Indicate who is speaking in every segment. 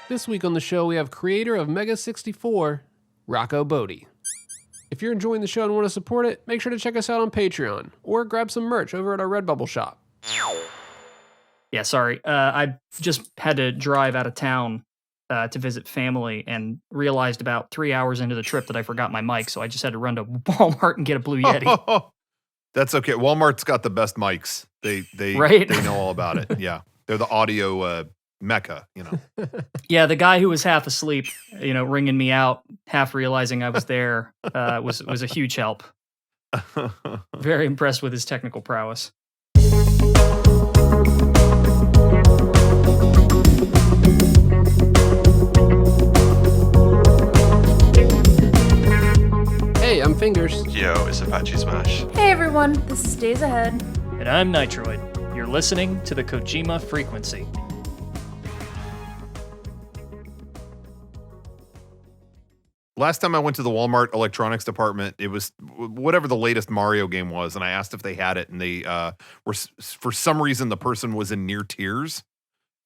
Speaker 1: This week on the show, we have creator of Mega64, Rocco Botte. If you're enjoying the show and want to support it, make sure to check us out on Patreon, or grab some merch over at our Redbubble shop.
Speaker 2: Yeah, sorry. I just had to drive out of town to visit family and realized about 3 hours into the trip that I forgot my mic, so I just had to run to Walmart and get a Blue Yeti.
Speaker 3: That's okay. Walmart's got the best mics. They know all about it. Yeah. They're the audio mecca, you know.
Speaker 2: Yeah, the guy who was half asleep, ringing me out, half realizing I was there, was a huge help. Very impressed with his technical prowess.
Speaker 1: Hey, I'm Fingers.
Speaker 4: Yo, it's Apache Smash.
Speaker 5: Hey everyone, this is Days Ahead.
Speaker 2: And I'm Nitroid. You're listening to the Kojima Frequency.
Speaker 3: Last time I went to the Walmart electronics department, it was whatever the latest Mario game was, and I asked if they had it, and they were, for some reason, the person was in near tears.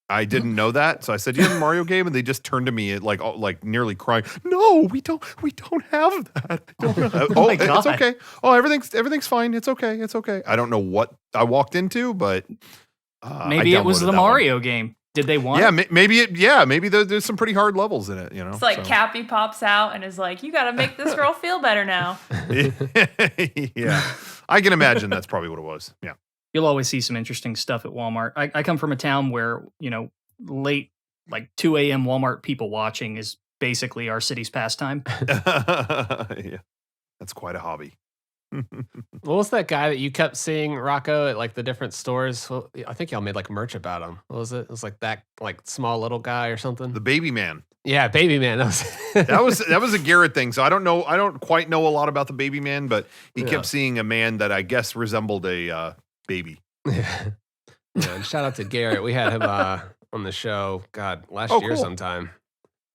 Speaker 3: I didn't know that, so I said, "You have a Mario game?" And they just turned to me like nearly crying. No, we don't have that. Oh,
Speaker 2: my God.
Speaker 3: It's okay. Oh, everything's fine. It's okay. I don't know what I walked into, but
Speaker 2: maybe it was the Mario game. Did they want?
Speaker 3: Yeah, maybe there's some pretty hard levels in it. You know,
Speaker 5: it's like Cappy pops out and is like, "You got to make this girl feel better now."
Speaker 3: Yeah, I can imagine that's probably what it was. Yeah.
Speaker 2: You'll always see some interesting stuff at Walmart. I come from a town where, late, like 2 a.m. Walmart people watching is basically our city's pastime.
Speaker 3: Yeah, that's quite a hobby.
Speaker 1: What was that guy that you kept seeing, Rocco, at like the different stores? Well, I think y'all made like merch about him. What was it? It was like that small little guy or something.
Speaker 3: The baby man.
Speaker 1: Yeah, baby man.
Speaker 3: That was a Garrett thing. So I don't quite know a lot about the baby man, but he kept seeing a man that I guess resembled a baby.
Speaker 1: Yeah. And shout out to Garrett. We had him on the show, last year
Speaker 3: cool.
Speaker 1: sometime.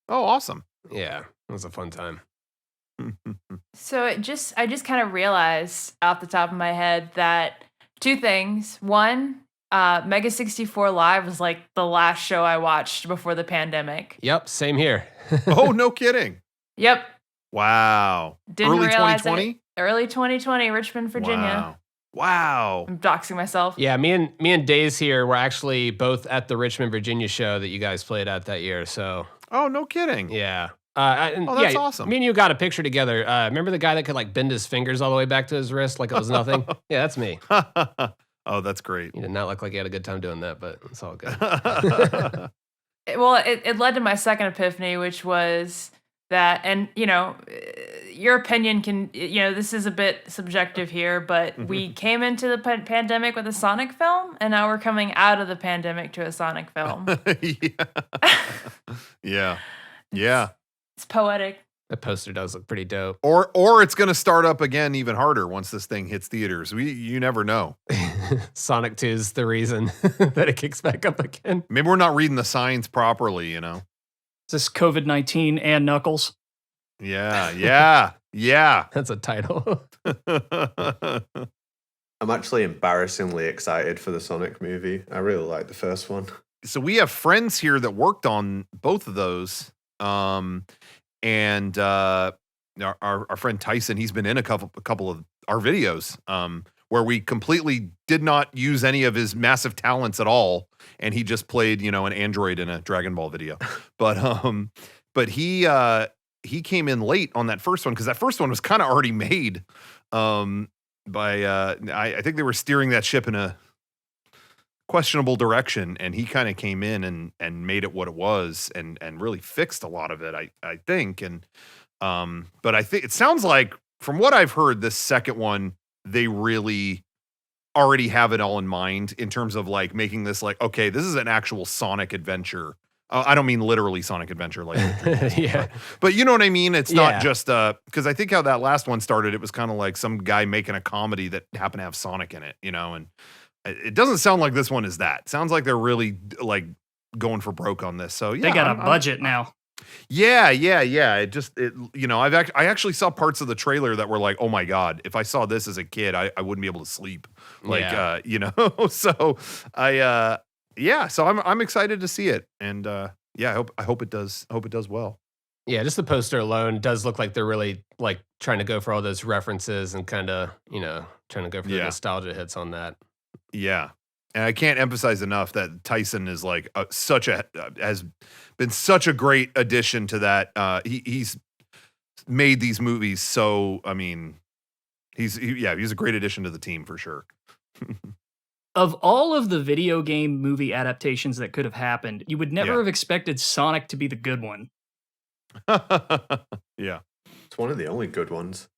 Speaker 3: Oh, awesome.
Speaker 1: Yeah, it was a fun time.
Speaker 5: So I just kind of realized off the top of my head that two things. One, Mega64 Live was like the last show I watched before the pandemic.
Speaker 1: Yep, same here.
Speaker 3: Oh, no kidding.
Speaker 5: Yep.
Speaker 3: Wow.
Speaker 5: Didn't
Speaker 3: Early
Speaker 5: realize
Speaker 3: 2020?
Speaker 5: it. Early 2020, Richmond, Virginia.
Speaker 3: Wow.
Speaker 5: I'm doxing myself.
Speaker 1: Yeah, me and Days here were actually both at the Richmond, Virginia show that you guys played at that year. So.
Speaker 3: Oh, no kidding.
Speaker 1: Yeah.
Speaker 3: That's awesome.
Speaker 1: Me and you got a picture together. Remember the guy that could like bend his fingers all the way back to his wrist like it was nothing? Yeah, that's me.
Speaker 3: Oh, that's great.
Speaker 1: He did not look like he had a good time doing that, but it's all good.
Speaker 5: Well, it led to my second epiphany, which was that, and your opinion can, this is a bit subjective here, but we came into the pandemic with a Sonic film, and now we're coming out of the pandemic to a Sonic film.
Speaker 3: Yeah.
Speaker 5: It's poetic.
Speaker 1: The poster does look pretty dope.
Speaker 3: Or it's going to start up again even harder once this thing hits theaters. You never know.
Speaker 1: Sonic 2 is the reason that it kicks back up again.
Speaker 3: Maybe we're not reading the signs properly,
Speaker 2: Is this COVID-19 and Knuckles?
Speaker 3: Yeah.
Speaker 1: That's a title.
Speaker 4: I'm actually embarrassingly excited for the Sonic movie. I really like the first one.
Speaker 3: So we have friends here that worked on both of those. And our friend Tyson, he's been in a couple of our videos where we completely did not use any of his massive talents at all, and he just played an android in a Dragon Ball video. But he came in late on that first one because that first one was kind of already made. I think they were steering that ship in a questionable direction, and he kind of came in and made it what it was and really fixed a lot of it, I think. And but I think it sounds like from what I've heard, this second one, they really already have it all in mind in terms of like making this like, okay, this is an actual Sonic adventure. I don't mean literally Sonic Adventure, like
Speaker 1: yeah,
Speaker 3: but you know what I mean. It's not just because I think how that last one started, it was kind of like some guy making a comedy that happened to have Sonic in it, and it doesn't sound like this one is that. It sounds like they're really like going for broke on this. So yeah,
Speaker 2: they got a budget now.
Speaker 3: Yeah. I actually saw parts of the trailer that were like, oh my God, if I saw this as a kid, I wouldn't be able to sleep. Like, so so I'm excited to see it. And yeah, I hope it does. I hope it does well.
Speaker 1: Yeah, just the poster alone does look like they're really like trying to go for all those references and kind of, trying to go for the nostalgia hits on that.
Speaker 3: Yeah. And I can't emphasize enough that Tyson is like has been such a great addition to that. He's made these movies. So, I mean, he's a great addition to the team for sure.
Speaker 2: Of all of the video game movie adaptations that could have happened, you would never have expected Sonic to be the good one.
Speaker 3: Yeah.
Speaker 4: It's one of the only good ones.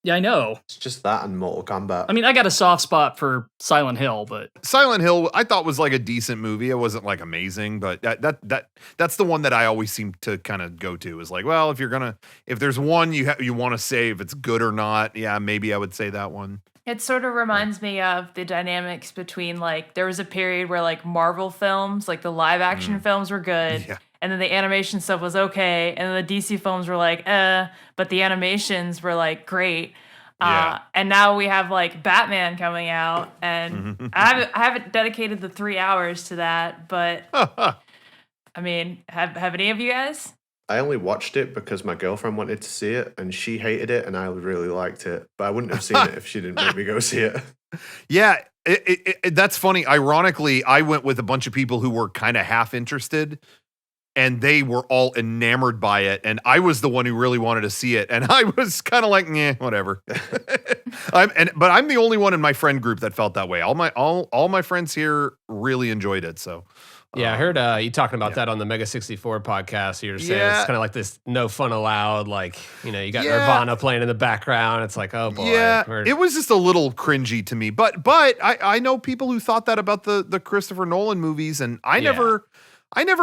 Speaker 2: Yeah, I know.
Speaker 4: It's just that and Mortal Kombat.
Speaker 2: I mean, I got a soft spot for Silent Hill, but
Speaker 3: Silent Hill, I thought was like a decent movie. It wasn't like amazing, but that's the one that I always seem to kind of go to. Is like, well, if there's one you want to say if it's good or not, yeah, maybe I would say that one.
Speaker 5: It sort of reminds me of the dynamics between, like, there was a period where, like, Marvel films, like the live action films were good.
Speaker 3: Yeah.
Speaker 5: And then the animation stuff was okay. And then the DC films were like, but the animations were like great.
Speaker 3: Yeah.
Speaker 5: And now we have like Batman coming out. And I haven't dedicated the 3 hours to that. But I mean, have any of you guys?
Speaker 4: I only watched it because my girlfriend wanted to see it and she hated it and I really liked it. But I wouldn't have seen it if she didn't make me go see it.
Speaker 3: Yeah, that's funny. Ironically, I went with a bunch of people who were kind of half interested. And they were all enamored by it, and I was the one who really wanted to see it, and I was kind of like, whatever. But I'm the only one in my friend group that felt that way. All my friends here really enjoyed it. So,
Speaker 1: yeah, I heard you talking about that on the Mega64 podcast. You're saying it's kind of like this no fun allowed, like you got Nirvana playing in the background. It's like, oh boy,
Speaker 3: it was just a little cringy to me. But I know people who thought that about the Christopher Nolan movies, and I never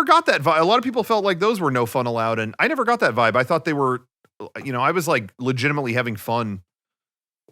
Speaker 3: got that vibe. A lot of people felt like those were no fun allowed, and I never got that vibe. I thought they were, I was like legitimately having fun,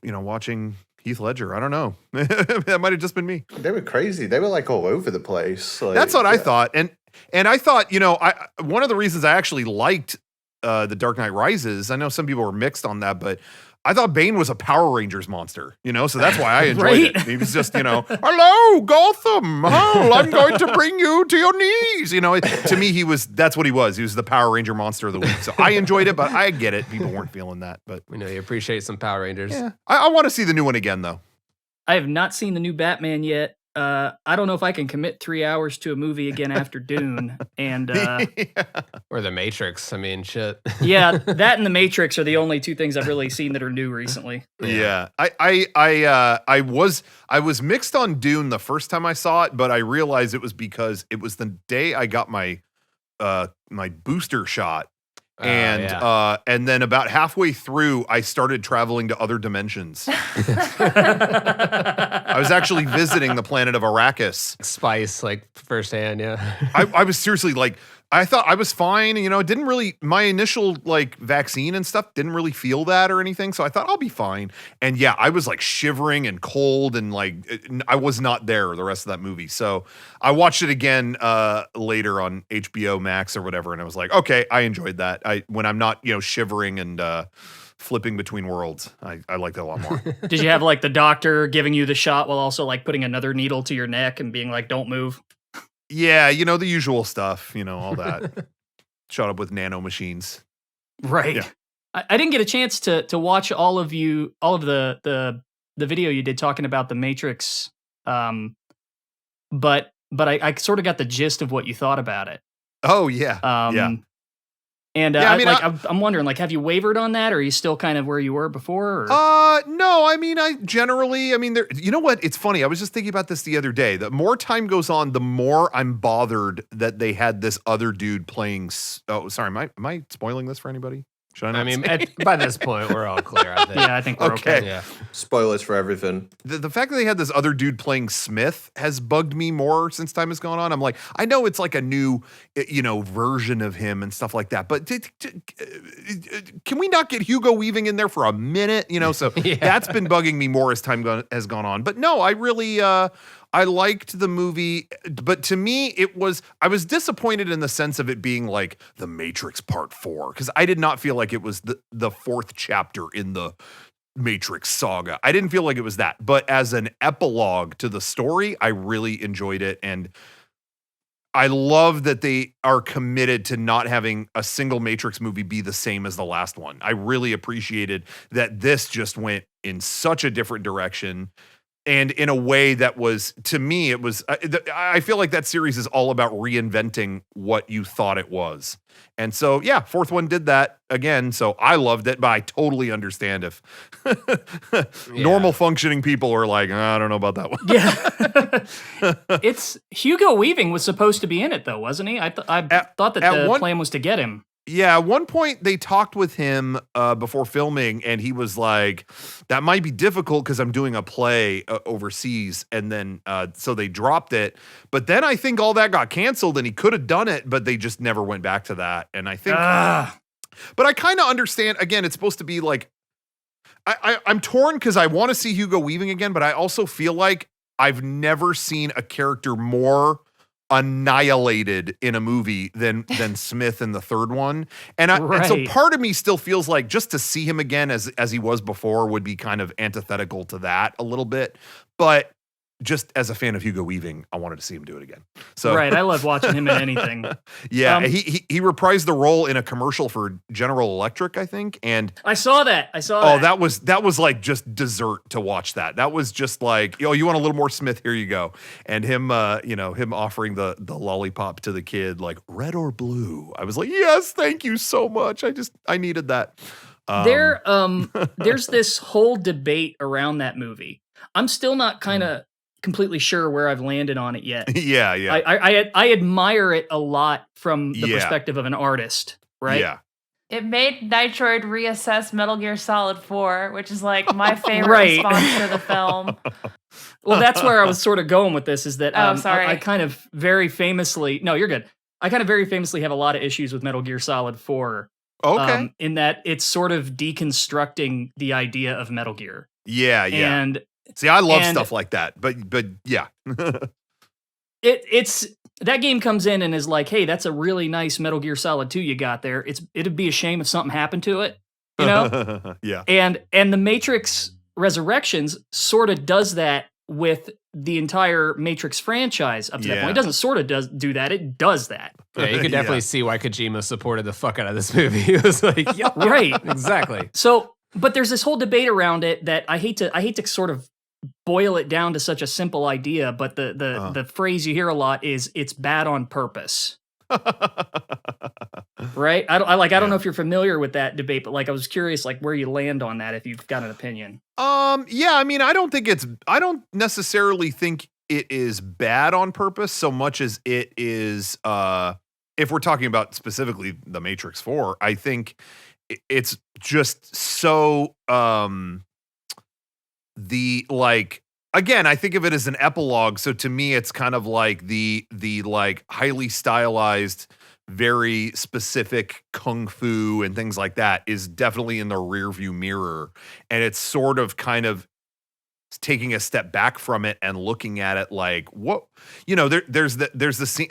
Speaker 3: watching Heath Ledger. I don't know. That might have just been me.
Speaker 4: They were crazy. They were like all over the place. Like,
Speaker 3: that's what I thought. And I thought, one of the reasons I actually liked The Dark Knight Rises, I know some people were mixed on that, but I thought Bane was a Power Rangers monster, so that's why I enjoyed it. He was just, hello, Gotham. Oh, I'm going to bring you to your knees. To me, that's what he was. He was the Power Ranger monster of the week. So I enjoyed it, but I get it. People weren't feeling that, but
Speaker 1: we know you appreciate some Power Rangers.
Speaker 3: Yeah. I want to see the new one again, though.
Speaker 2: I have not seen the new Batman yet. I don't know if I can commit 3 hours to a movie again after Dune and
Speaker 1: or The Matrix. I mean, shit.
Speaker 2: Yeah, that and The Matrix are the only two things I've really seen that are new recently.
Speaker 3: Yeah. I was mixed on Dune the first time I saw it, but I realized it was because it was the day I got my my booster shot. And then about halfway through, I started traveling to other dimensions. I was actually visiting the planet of Arrakis.
Speaker 1: Spice, like firsthand, yeah.
Speaker 3: I was seriously like, I thought I was fine. It didn't really, my initial like vaccine and stuff didn't really feel that or anything. So I thought I'll be fine. And yeah, I was like shivering and cold and like, I was not there the rest of that movie. So I watched it again later on HBO Max or whatever. And I was like, okay, I enjoyed that. When I'm not, shivering and flipping between worlds, I liked it a lot more.
Speaker 2: Did you have like the doctor giving you the shot while also like putting another needle to your neck and being like, don't move?
Speaker 3: Yeah, the usual stuff, all that. Shot up with nano machines.
Speaker 2: Right.
Speaker 3: Yeah.
Speaker 2: I didn't get a chance to watch all of the video you did talking about the Matrix, but I sort of got the gist of what you thought about it.
Speaker 3: Oh yeah, yeah.
Speaker 2: And
Speaker 3: yeah,
Speaker 2: I'm wondering, like, have you wavered on that, or are you still kind of where you were before? Or?
Speaker 3: No. I generally, there. You know what? It's funny. I was just thinking about this the other day. The more time goes on, the more I'm bothered that they had this other dude playing. Oh, sorry. Am I spoiling this for anybody? Should I not
Speaker 1: by this point, we're all clear, I think.
Speaker 2: Yeah, I think we're okay.
Speaker 1: Yeah.
Speaker 4: Spoilers for everything.
Speaker 3: The fact that they had this other dude playing Smith has bugged me more since time has gone on. I'm like, I know it's like a new, version of him and stuff like that, but can we not get Hugo Weaving in there for a minute? So that's been bugging me more as time has gone on. But no, I really, I liked the movie, but to me, I was disappointed in the sense of it being like The Matrix Part 4, because I did not feel like it was the fourth chapter in the Matrix saga. I didn't feel like it was that, but as an epilogue to the story, I really enjoyed it. And I love that they are committed to not having a single Matrix movie be the same as the last one. I really appreciated that this just went in such a different direction. And in a way that was, to me, it was, I feel like that series is all about reinventing what you thought it was. And so, yeah, fourth one did that again. So I loved it, but I totally understand if normal functioning people are like, I don't know about that one.
Speaker 2: Yeah. It's Hugo Weaving was supposed to be in it, though, wasn't he? I thought that the plan was to get him.
Speaker 3: Yeah, at one point they talked with him before filming, and he was like, that might be difficult because I'm doing a play overseas. And then, so they dropped it. But then I think all that got canceled, and he could have done it, but they just never went back to that. And I think, but I kind of understand, again, it's supposed to be like, I'm torn because I want to see Hugo Weaving again, but I also feel like I've never seen a character more annihilated in a movie than Smith in the third one. And so part of me still feels like just to see him again as he was before would be kind of antithetical to that a little bit. But just as a fan of Hugo Weaving, I wanted to see him do it again. So
Speaker 2: right, I love watching him in anything.
Speaker 3: Yeah, he reprised the role in a commercial for General Electric, I think. And
Speaker 2: I saw that.
Speaker 3: Oh, that was like just dessert to watch that. That was just like, oh, you want a little more Smith? Here you go. And him, him offering the lollipop to the kid, like red or blue. I was like, yes, thank you so much. I needed that.
Speaker 2: There's this whole debate around that movie. I'm still not kind of completely sure where I've landed on it yet.
Speaker 3: Yeah.
Speaker 2: I admire it a lot from the perspective of an artist, right?
Speaker 3: Yeah.
Speaker 5: It made Nitroid reassess Metal Gear Solid 4, which is like my favorite response to the film.
Speaker 2: Well, that's where I was sort of going with this, is that
Speaker 5: sorry.
Speaker 2: I kind of very famously, no, you're good. I kind of very famously have a lot of issues with Metal Gear Solid 4.
Speaker 3: Okay.
Speaker 2: In that it's sort of deconstructing the idea of Metal Gear.
Speaker 3: Yeah.
Speaker 2: And
Speaker 3: see, I love stuff like that, but yeah.
Speaker 2: It's that game comes in and is like, hey, that's a really nice Metal Gear Solid 2 you got there. It'd be a shame if something happened to it, you know?
Speaker 3: Yeah.
Speaker 2: And the Matrix Resurrections sort of does that with the entire Matrix franchise up to that point. It doesn't sort of do that, it does that.
Speaker 1: Yeah, you could definitely see why Kojima supported the fuck out of this movie. It was like, yep,
Speaker 2: right.
Speaker 1: Exactly.
Speaker 2: So, but there's this whole debate around it that I hate to sort of boil it down to such a simple idea, but the phrase you hear a lot is it's bad on purpose. Right? I don't know if you're familiar with that debate, but like I was curious like where you land on that if you've got an opinion.
Speaker 3: Yeah, I mean, I don't necessarily think it is bad on purpose so much as it is if we're talking about specifically the Matrix 4, I think it's just so again, I think of it as an epilogue. So to me, it's kind of like the like highly stylized, very specific kung fu and things like that is definitely in the rearview mirror. And it's sort of kind of taking a step back from it and looking at it like, what, there's the scene.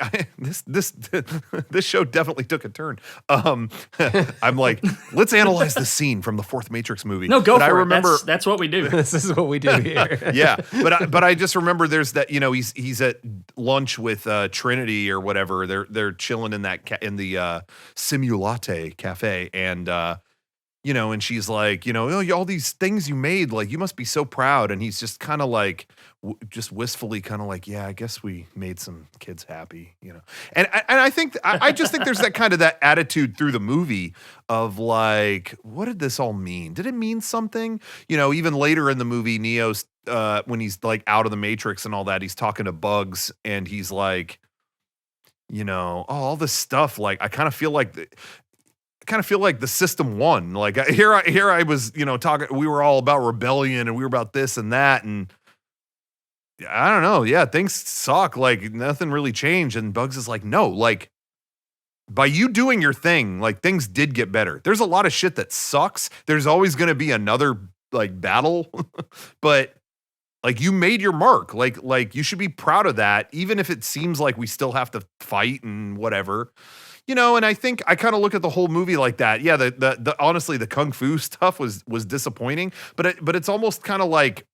Speaker 3: This show definitely took a turn. I'm like, let's analyze the scene from the fourth Matrix movie.
Speaker 2: No, go for it. I remember that's what we do.
Speaker 1: This is what we do here.
Speaker 3: Yeah, but I just remember there's that, he's at lunch with Trinity or whatever. They're chilling in that in the Simulate cafe, and and she's like, all these things you made, like, you must be so proud. And he's just kind of like, just wistfully kind of like, yeah, I guess we made some kids happy, And I think, I just think there's that kind of that attitude through the movie of like, what did this all mean? Did it mean something? Even later in the movie, Neo's, when he's like out of the Matrix and all that, he's talking to Bugs and he's like, all this stuff. Like, I kind of feel like the system won. Like here I was, talking, we were all about rebellion and we were about this and that. And I don't know. Yeah. Things suck. Like nothing really changed. And Bugs is like, no, like by you doing your thing, like things did get better. There's a lot of shit that sucks. There's always going to be another like battle, but like you made your mark. Like you should be proud of that. Even if it seems like we still have to fight and whatever. And I think I kind of look at the whole movie like that. Yeah, the honestly, the kung fu stuff was disappointing, but it's almost kind of like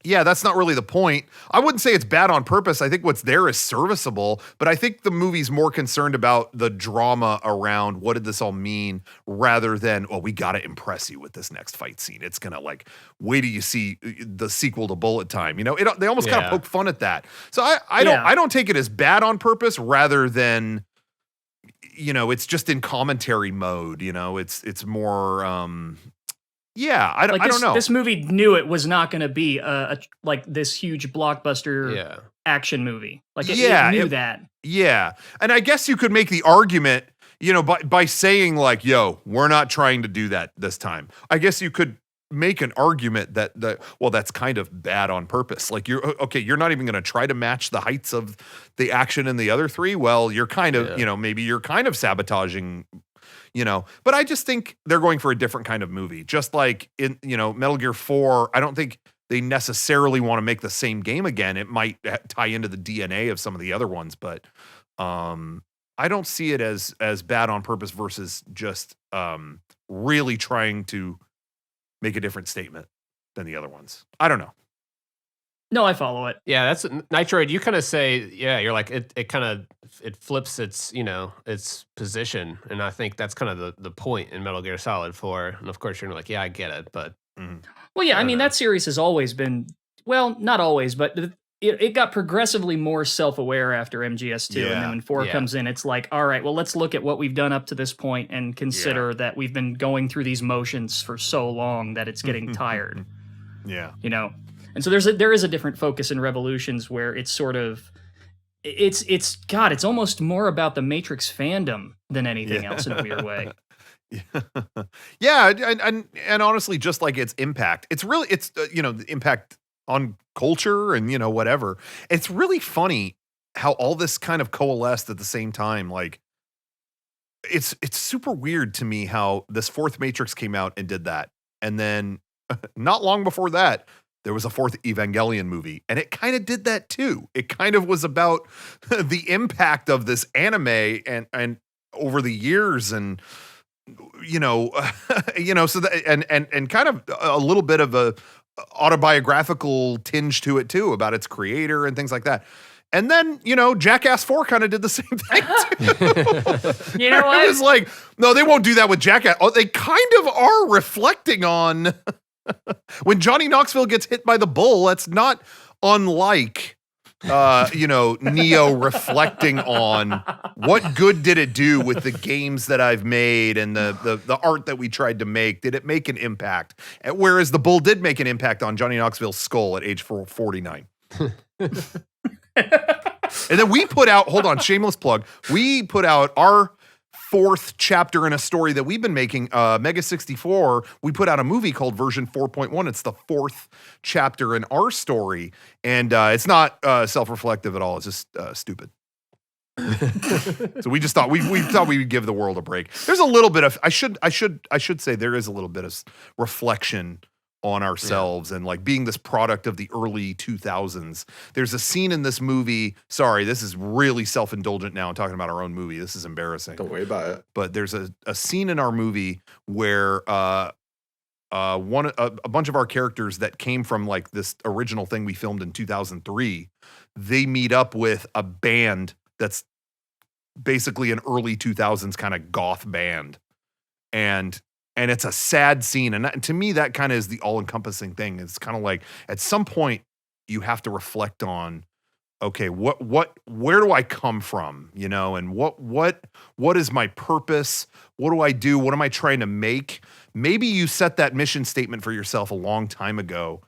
Speaker 3: Yeah, that's not really the point. I wouldn't say it's bad on purpose. I think what's there is serviceable, but I think the movie's more concerned about the drama around what did this all mean rather than, oh, we got to impress you with this next fight scene. It's going to like, wait till you see the sequel to Bullet Time. You know, they almost kind of poke fun at that. So I don't take it as bad on purpose rather than, you know, it's just in commentary mode. You know, it's more, I don't know.
Speaker 2: This movie knew it was not going to be like this huge blockbuster action movie. Like it knew that.
Speaker 3: Yeah. And I guess you could make the argument, you know, by saying like, yo, we're not trying to do that this time. I guess you could make an argument that that's kind of bad on purpose. Like you're not even going to try to match the heights of the action in the other three. Well, you're kind of, you know, maybe you're kind of sabotaging, you know, but I just think they're going for a different kind of movie. Just like in, you know, Metal Gear 4, I don't think they necessarily want to make the same game again. It might tie into the DNA of some of the other ones, but I don't see it as bad on purpose versus just really trying to make a different statement than the other ones. I don't know.
Speaker 2: No, I follow it.
Speaker 1: Yeah, that's Nitroid. You kind of say, you're like it flips its, you know, its position, and I think that's kind of the point in Metal Gear Solid 4. And of course, you're like, yeah, I get it, but
Speaker 2: well, yeah, I mean that series has always been, well, not always, but it got progressively more self-aware after MGS2, and then when 4 comes in, it's like, all right, well, let's look at what we've done up to this point and consider that we've been going through these motions for so long that it's getting tired.
Speaker 3: Yeah,
Speaker 2: you know. And so there is a different focus in Revolutions where it's sort of it's almost more about the Matrix fandom than anything else in a weird way.
Speaker 3: And honestly, just like its impact, it's you know, the impact on culture and, you know, whatever. It's really funny how all this kind of coalesced at the same time. Like it's super weird to me how this fourth Matrix came out and did that, and then not long before that, there was a fourth Evangelion movie, and it kind of did that too. It kind of was about the impact of this anime and over the years, and you know, so that and kind of a little bit of a autobiographical tinge to it too about its creator and things like that. And then, you know, Jackass 4 kind of did the same thing too.
Speaker 5: You know what?
Speaker 3: It was like, no, they won't do that with Jackass. Oh, they kind of are reflecting on when Johnny Knoxville gets hit by the bull. That's not unlike, you know, Neo reflecting on what good did it do with the games that I've made and the art that we tried to make. Did it make an impact? Whereas the bull did make an impact on Johnny Knoxville's skull at age 49. And then we put out, hold on, shameless plug. We put out our fourth chapter in a story that we've been making, Mega64. We put out a movie called Version 4.1. It's the fourth chapter in our story. And it's not self-reflective at all. It's just stupid. So we just thought we thought we would give the world a break. There's a little bit of, I should say there is a little bit of reflection on ourselves and like being this product of the early 2000s. There's a scene in this movie. Sorry, this is really self-indulgent now. I'm talking about our own movie. This is embarrassing.
Speaker 4: Don't worry about it.
Speaker 3: But there's a scene in our movie where a bunch of our characters that came from like this original thing we filmed in 2003, they meet up with a band that's basically an early 2000s kind of goth band. And it's a sad scene. And to me, that kind of is the all-encompassing thing. It's kind of like at some point you have to reflect on, okay, where do I come from? You know, and what is my purpose? What do I do? What am I trying to make? Maybe you set that mission statement for yourself a long time ago,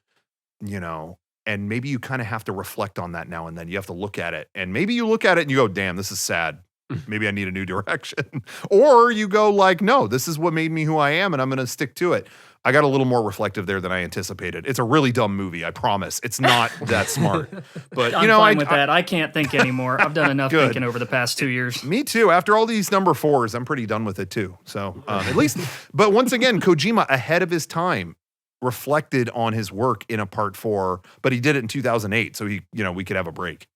Speaker 3: you know, and maybe you kind of have to reflect on that now and then. You have to look at it, and maybe you look at it and you go, damn, this is sad. Maybe I need a new direction. Or you go like, no, this is what made me who I am and I'm going to stick to it. I got a little more reflective there than I anticipated. It's a really dumb movie, I promise. It's not that smart. But
Speaker 2: I'm
Speaker 3: you know,
Speaker 2: fine with that. I can't think anymore. I've done enough
Speaker 3: Good.
Speaker 2: thinking over the past 2 years.
Speaker 3: Me too. After all these number 4s, I'm pretty done with it too. So at least, but once again, Kojima ahead of his time reflected on his work in a part 4, but he did it in 2008. So he, you know, we could have a break.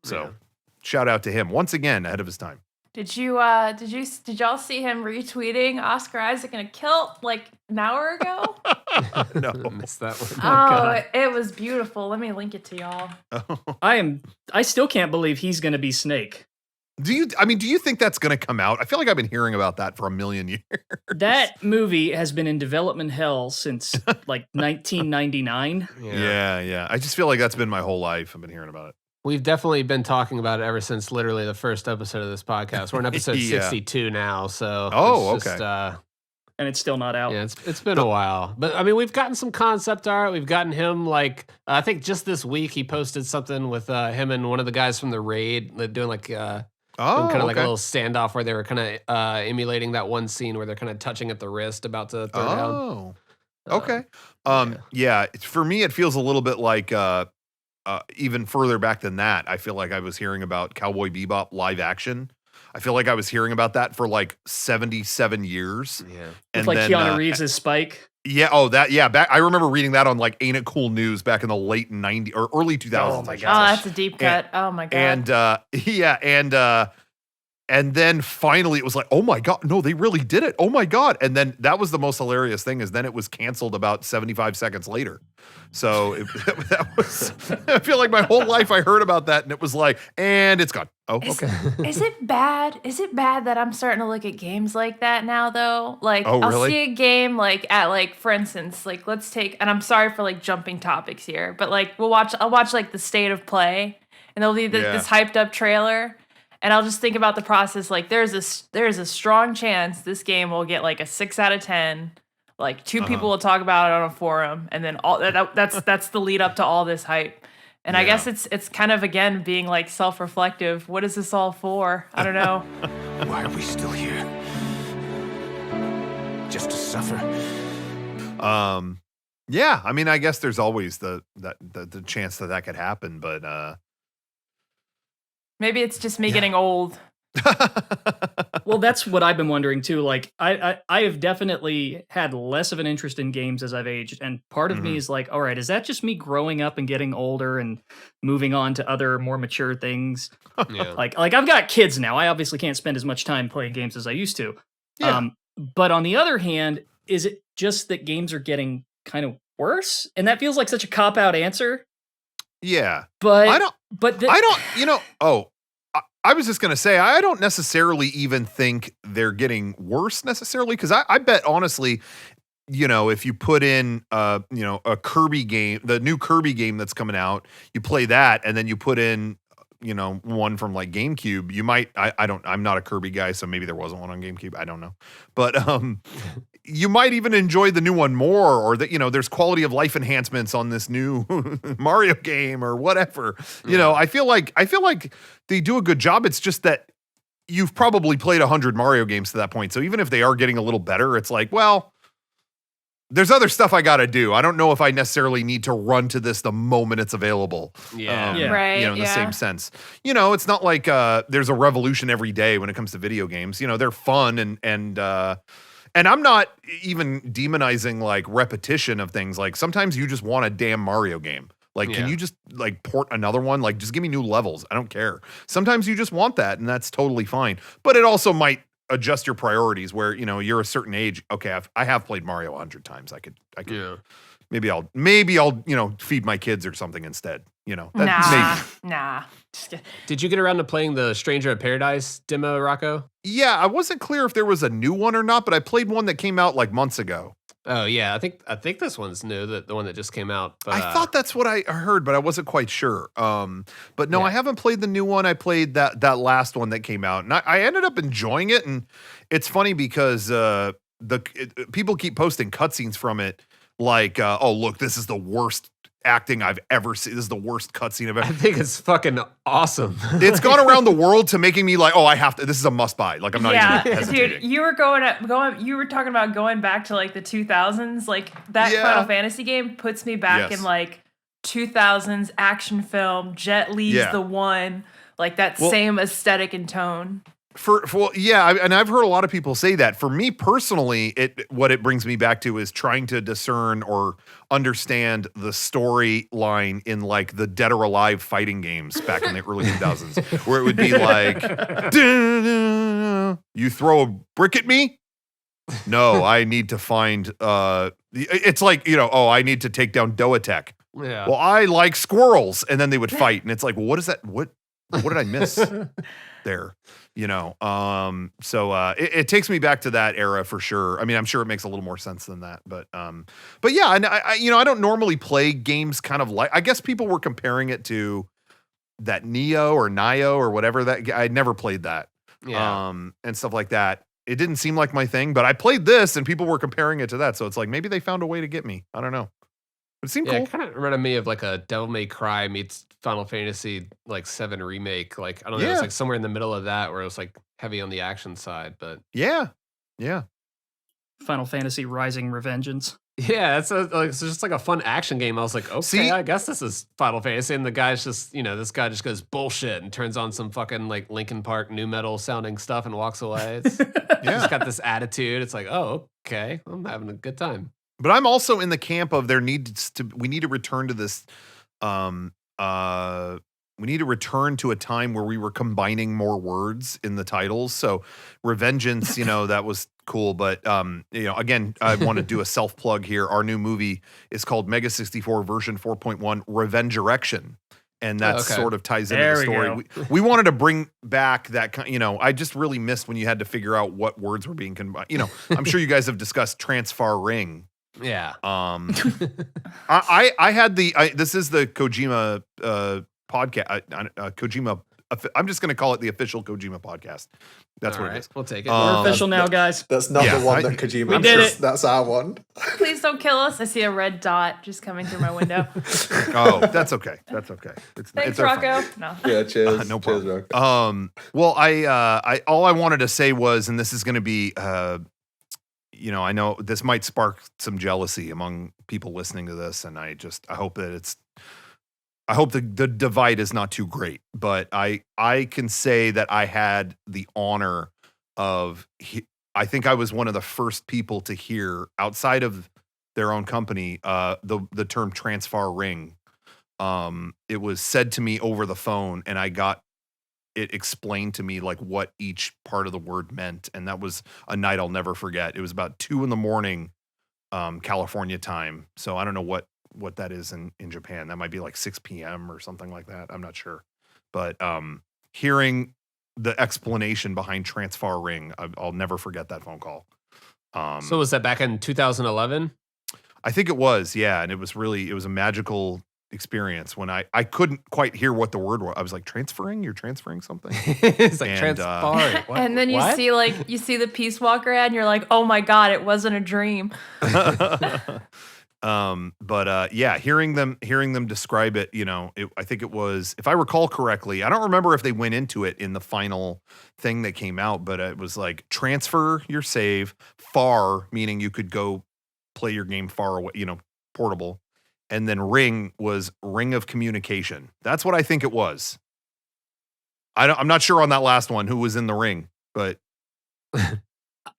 Speaker 3: So shout out to him once again ahead of his time.
Speaker 5: Did y'all see him retweeting Oscar Isaac in a kilt like an hour ago?
Speaker 3: No.
Speaker 1: Missed that one.
Speaker 2: God.
Speaker 5: It was beautiful. Let me link it to y'all.
Speaker 2: I still can't believe he's going to be Snake.
Speaker 3: Do you think that's going to come out? I feel like I've been hearing about that for a million years.
Speaker 2: That movie has been in development hell since like 1999.
Speaker 3: Yeah. I just feel like that's been my whole life. I've been hearing about it.
Speaker 1: We've definitely been talking about it ever since literally the first episode of this podcast. We're on episode 62 now, so it's just,
Speaker 2: and it's still not out.
Speaker 1: Yeah, it's been a while. But I mean, we've gotten some concept art. We've gotten him like I think just this week he posted something with him and one of the guys from the raid doing like like a little standoff where they were kind of emulating that one scene where they're kind of touching at the wrist about to throw down.
Speaker 3: Okay. Yeah, for me it feels a little bit like even further back than that. I feel like I was hearing about Cowboy Bebop live action. I feel like I was hearing about that for like 77 years.
Speaker 1: Yeah.
Speaker 2: With like Keanu Reeves' Spike.
Speaker 3: Yeah. Oh, that. Yeah. Back. I remember reading that on like Ain't It Cool News back in the late 90s or early 2000s.
Speaker 2: Oh my
Speaker 5: gosh. Oh, that's a deep cut. Oh my god.
Speaker 3: And then finally it was like, oh my God, no, they really did it. Oh my God. And then that was the most hilarious thing is then it was canceled about 75 seconds later. So that was, I feel like my whole life I heard about that and it was like, and it's gone. Oh, okay.
Speaker 5: Is it bad? Is it bad that I'm starting to look at games like that now though? Like I'll see a game like at like, for instance, like let's take, and I'm sorry for like jumping topics here, but like I'll watch like the state of play and there'll be this hyped up trailer. And I'll just think about the process. Like there's a strong chance this game will get like a 6 out of 10. Like 2 people will talk about it on a forum, and then all that's the lead up to all this hype. And I guess it's kind of again being like self-reflective. What is this all for? I don't know.
Speaker 6: Why are we still here? Just to suffer.
Speaker 3: Yeah. I mean, I guess there's always the chance that could happen, but
Speaker 5: maybe it's just me getting old.
Speaker 2: Well, that's what I've been wondering too. Like I have definitely had less of an interest in games as I've aged. And part of me is like, all right, is that just me growing up and getting older and moving on to other more mature things?
Speaker 1: Yeah.
Speaker 2: Like I've got kids now. I obviously can't spend as much time playing games as I used to.
Speaker 3: Yeah.
Speaker 2: But on the other hand, is it just that games are getting kind of worse? And that feels like such a cop-out answer.
Speaker 3: Yeah.
Speaker 2: But
Speaker 3: I was just going to say, I don't necessarily even think they're getting worse necessarily. Cause I bet honestly, if you put in, a Kirby game, the new Kirby game that's coming out, you play that and then you put in, one from like GameCube, you might, I'm not a Kirby guy, so maybe there wasn't one on GameCube. I don't know. But, you might even enjoy the new one more, or that, there's quality of life enhancements on this new Mario game or whatever. I feel like they do a good job. It's just that you've probably played 100 Mario games to that point. So even if they are getting a little better, it's like, well, there's other stuff I got to do. I don't know if I necessarily need to run to this the moment it's available.
Speaker 5: Right.
Speaker 3: In the same sense. It's not like there's a revolution every day when it comes to video games. They're fun and I'm not even demonizing like repetition of things. Like sometimes you just want a damn Mario game. Like, can you just like port another one? Like, just give me new levels. I don't care. Sometimes you just want that, and that's totally fine. But it also might adjust your priorities where, you're a certain age. Okay, I have played Mario 100 times. I could. Maybe I'll, feed my kids or something instead.
Speaker 5: Nah.
Speaker 1: Did you get around to playing the Stranger of Paradise demo, Rocco?
Speaker 3: Yeah, I wasn't clear if there was a new one or not, but I played one that came out like months ago.
Speaker 1: Oh yeah, I think this one's new, the one that just came out. But,
Speaker 3: I thought that's what I heard, but I wasn't quite sure. But no, I haven't played the new one. I played that last one that came out, and I ended up enjoying it. And it's funny because people keep posting cutscenes from it, like, oh look, this is the worst acting I've ever seen. This is the worst cutscene I've ever.
Speaker 1: I think it's fucking awesome.
Speaker 3: It's gone around the world to making me like, oh, I have to. This is a must buy. Like I'm not even hesitating.
Speaker 5: Dude, you were you were talking about going back to like the 2000s. Like that Final Fantasy game puts me back in like 2000s action film. Jet Li's the one. Like that same aesthetic and tone.
Speaker 3: And I've heard a lot of people say that. For me personally, what it brings me back to is trying to discern or understand the storyline in like the Dead or Alive fighting games back in the early 2000s, where it would be like, you throw a brick at me? No, I need to find. It's like, I need to take down Doatech.
Speaker 1: Yeah.
Speaker 3: Well, I like squirrels, and then they would fight, and it's like, well, what is that? What did I miss there? So it takes me back to that era for sure. I mean, I'm sure it makes a little more sense than that, but yeah, and I don't normally play games kind of like, I guess people were comparing it to that Neo or whatever that I'd never played that, and stuff like that. It didn't seem like my thing, but I played this and people were comparing it to that, so it's like maybe they found a way to get me. I don't know. But it seemed cool.
Speaker 1: It kind of reminded me of like a Devil May Cry meets Final Fantasy like 7 remake. Like, I don't know, it was like somewhere in the middle of that where it was like heavy on the action side, but
Speaker 3: yeah.
Speaker 2: Final Fantasy Rising Revengeance.
Speaker 1: Yeah, it's just like a fun action game. I was like, okay, I guess this is Final Fantasy, and the guy's just, this guy just goes bullshit and turns on some fucking like Linkin Park new metal sounding stuff and walks away. It's just got this attitude. It's like, oh, okay, I'm having a good time.
Speaker 3: But I'm also in the camp of we need to return to this, we need to return to a time where we were combining more words in the titles. So Revengeance, that was cool. But, again, I want to do a self plug here. Our new movie is called Mega64 version 4.1 Revengerection. And that sort of ties into the story. We wanted to bring back that kind, I just really missed when you had to figure out what words were being combined. I'm sure you guys have discussed Transfar Ring.
Speaker 1: Yeah.
Speaker 3: I had this is the Kojima podcast. Kojima. I'm just going to call it the official Kojima podcast. That's
Speaker 1: all
Speaker 3: what
Speaker 1: right.
Speaker 3: it is.
Speaker 1: We'll take it.
Speaker 2: We're official now, guys.
Speaker 4: That's not the one that Kojima.
Speaker 2: We did it.
Speaker 4: That's our one.
Speaker 5: Please don't kill us. I see a red dot just coming through my window.
Speaker 3: Oh, that's okay. That's okay.
Speaker 5: Thanks, Rocco. No.
Speaker 4: Yeah, cheers.
Speaker 3: No
Speaker 4: cheers,
Speaker 3: problem.
Speaker 4: Rocco.
Speaker 3: Well, I all I wanted to say was, and this is going to be, I know this might spark some jealousy among people listening to this, and I hope that I hope the divide is not too great, but I can say that I had the honor of, I think I was one of the first people to hear outside of their own company, the term Transfar Ring. It was said to me over the phone, and I got it explained to me like what each part of the word meant. And that was a night I'll never forget. It was about 2 a.m, California time. So I don't know what that is in Japan. That might be like 6 p.m. or something like that. I'm not sure. But hearing the explanation behind Transfar Ring, I'll never forget that phone call.
Speaker 1: So was that back in 2011?
Speaker 3: I think it was, yeah. And it was a magical experience when I couldn't quite hear what the word was. I was like, transferring? You're transferring something?
Speaker 1: It's like transfer.
Speaker 5: And then you see the Peace Walker ad and you're like, oh my God, it wasn't a dream.
Speaker 3: Yeah, hearing them describe it, I think it was, if I recall correctly, I don't remember if they went into it in the final thing that came out, but it was like transfer your save, far, meaning you could go play your game far away, portable. And then ring was ring of communication. That's what I think it was. I'm not sure on that last one who was in the ring, but
Speaker 2: I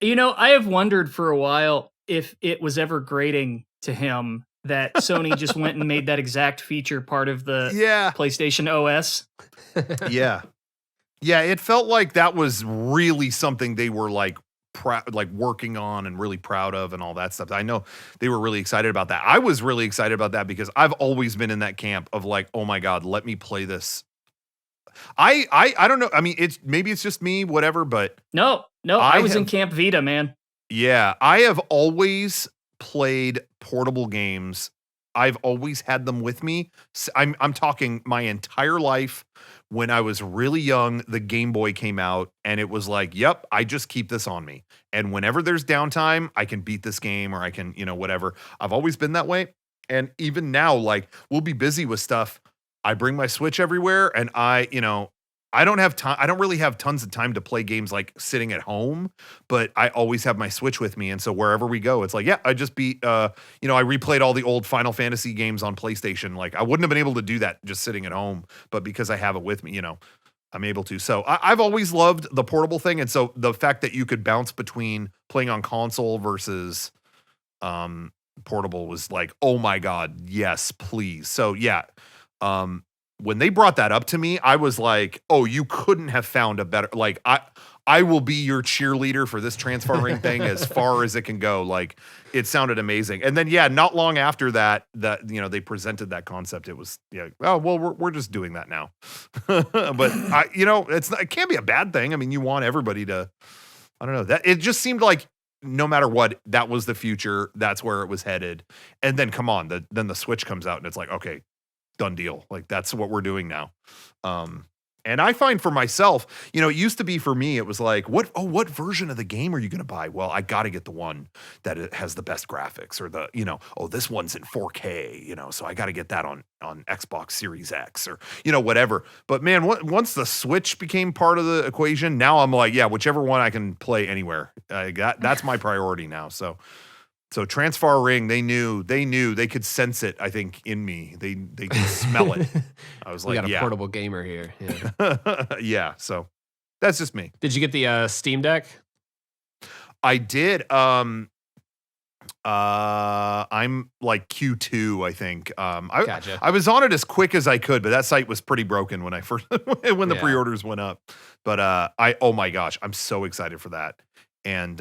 Speaker 2: have wondered for a while if it was ever grating to him that Sony just went and made that exact feature part of the PlayStation OS.
Speaker 3: Yeah, it felt like that was really something they were like working on and really proud of and all that stuff. I know they were really excited about that. I was really excited about that because I've always been in that camp of like, oh my God, let me play this. I don't know. I mean, maybe it's just me, whatever, but
Speaker 2: no, I was in Camp Vita, man.
Speaker 3: Yeah, I have always played portable games. I've always had them with me. I'm talking my entire life. When I was really young, the Game Boy came out and it was like, yep, I just keep this on me. And whenever there's downtime, I can beat this game or I can, whatever. I've always been that way. And even now, like, we'll be busy with stuff. I bring my Switch everywhere and I don't have time. I don't really have tons of time to play games like sitting at home, but I always have my Switch with me. And so wherever we go, it's like, yeah, I just beat, I replayed all the old Final Fantasy games on PlayStation. Like I wouldn't have been able to do that just sitting at home, but because I have it with me, I'm able to. So I've always loved the portable thing. And so the fact that you could bounce between playing on console versus portable was like, oh my God, yes, please. So yeah, when they brought that up to me, I was like, oh, you couldn't have found a better, like I will be your cheerleader for this transfer ring thing as far as it can go. Like, it sounded amazing. And then, yeah, not long after that, they presented that concept. It was, oh, well, we're just doing that now. But it can't be a bad thing. I mean, you want everybody to, I don't know, that it just seemed like no matter what, that was the future. That's where it was headed. And then come on, then the Switch comes out and it's like, okay, done deal. Like, that's what we're doing now. And I find for myself, it used to be for me, it was like, what version of the game are you going to buy? Well, I got to get the one that it has the best graphics, or this one's in 4K, so I got to get that on Xbox Series X, or, whatever. But man, once the Switch became part of the equation, now I'm like, yeah, whichever one I can play anywhere. That's my priority now. So Transfer Ring, they knew they could sense it, I think, in me. They could smell it. I was
Speaker 1: We
Speaker 3: like,
Speaker 1: got a portable gamer here. Yeah.
Speaker 3: Yeah, so that's just me.
Speaker 1: Did you get the Steam Deck?
Speaker 3: I did. I'm like Q2, I think.
Speaker 1: Gotcha.
Speaker 3: I was on it as quick as I could, but that site was pretty broken when the pre-orders went up. But oh my gosh, I'm so excited for that. And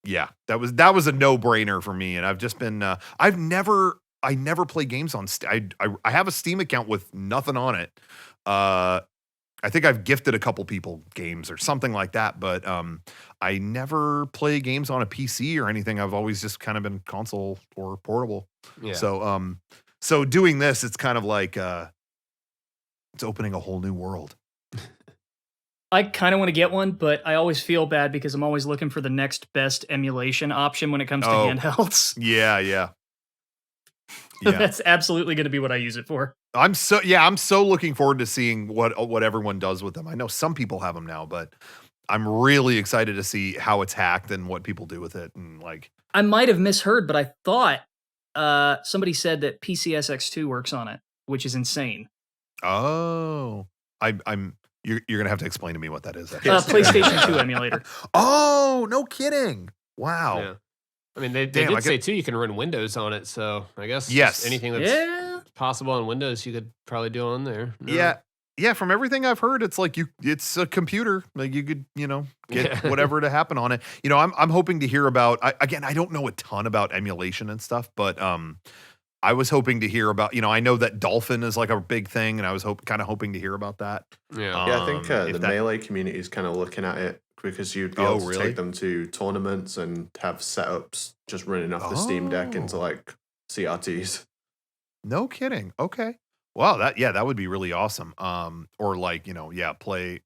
Speaker 3: yeah, that was a no-brainer for me. And I've just been I never play games on Steam. I have a Steam account with nothing on it. I think I've gifted a couple people games or something like that, but I never play games on a PC or anything. I've always just kind of been console or portable.
Speaker 1: Yeah.
Speaker 3: So doing this, it's kind of like it's opening a whole new world.
Speaker 2: I kind of want to get one, but I always feel bad because I'm always looking for the next best emulation option when it comes to handhelds.
Speaker 3: Yeah.
Speaker 2: That's absolutely going to be what I use it for.
Speaker 3: I'm so looking forward to seeing what everyone does with them. I know some people have them now, but I'm really excited to see how it's hacked and what people do with it. And like,
Speaker 2: I might have misheard, but I thought somebody said that PCSX2 works on it, which is insane.
Speaker 3: Oh, you're gonna have to explain to me what that is.
Speaker 2: PlayStation 2 emulator.
Speaker 3: Oh, no kidding! Wow.
Speaker 1: Yeah. I mean, they did say too you can run Windows on it, so I guess
Speaker 3: yes,
Speaker 1: anything that's possible on Windows you could probably do on there.
Speaker 3: Yeah. From everything I've heard, it's like it's a computer. Like you could, get whatever to happen on it. I'm hoping to hear about. Again, I don't know a ton about emulation and stuff, but I was hoping to hear about. I know that Dolphin is like a big thing, and I was kind of hoping to hear about that.
Speaker 4: Yeah, I think the Melee community is kind of looking at it because you'd be able to take them to tournaments and have setups just running off the Steam Deck into like CRTs.
Speaker 3: No kidding. Okay. Wow, that would be really awesome. Or like, play.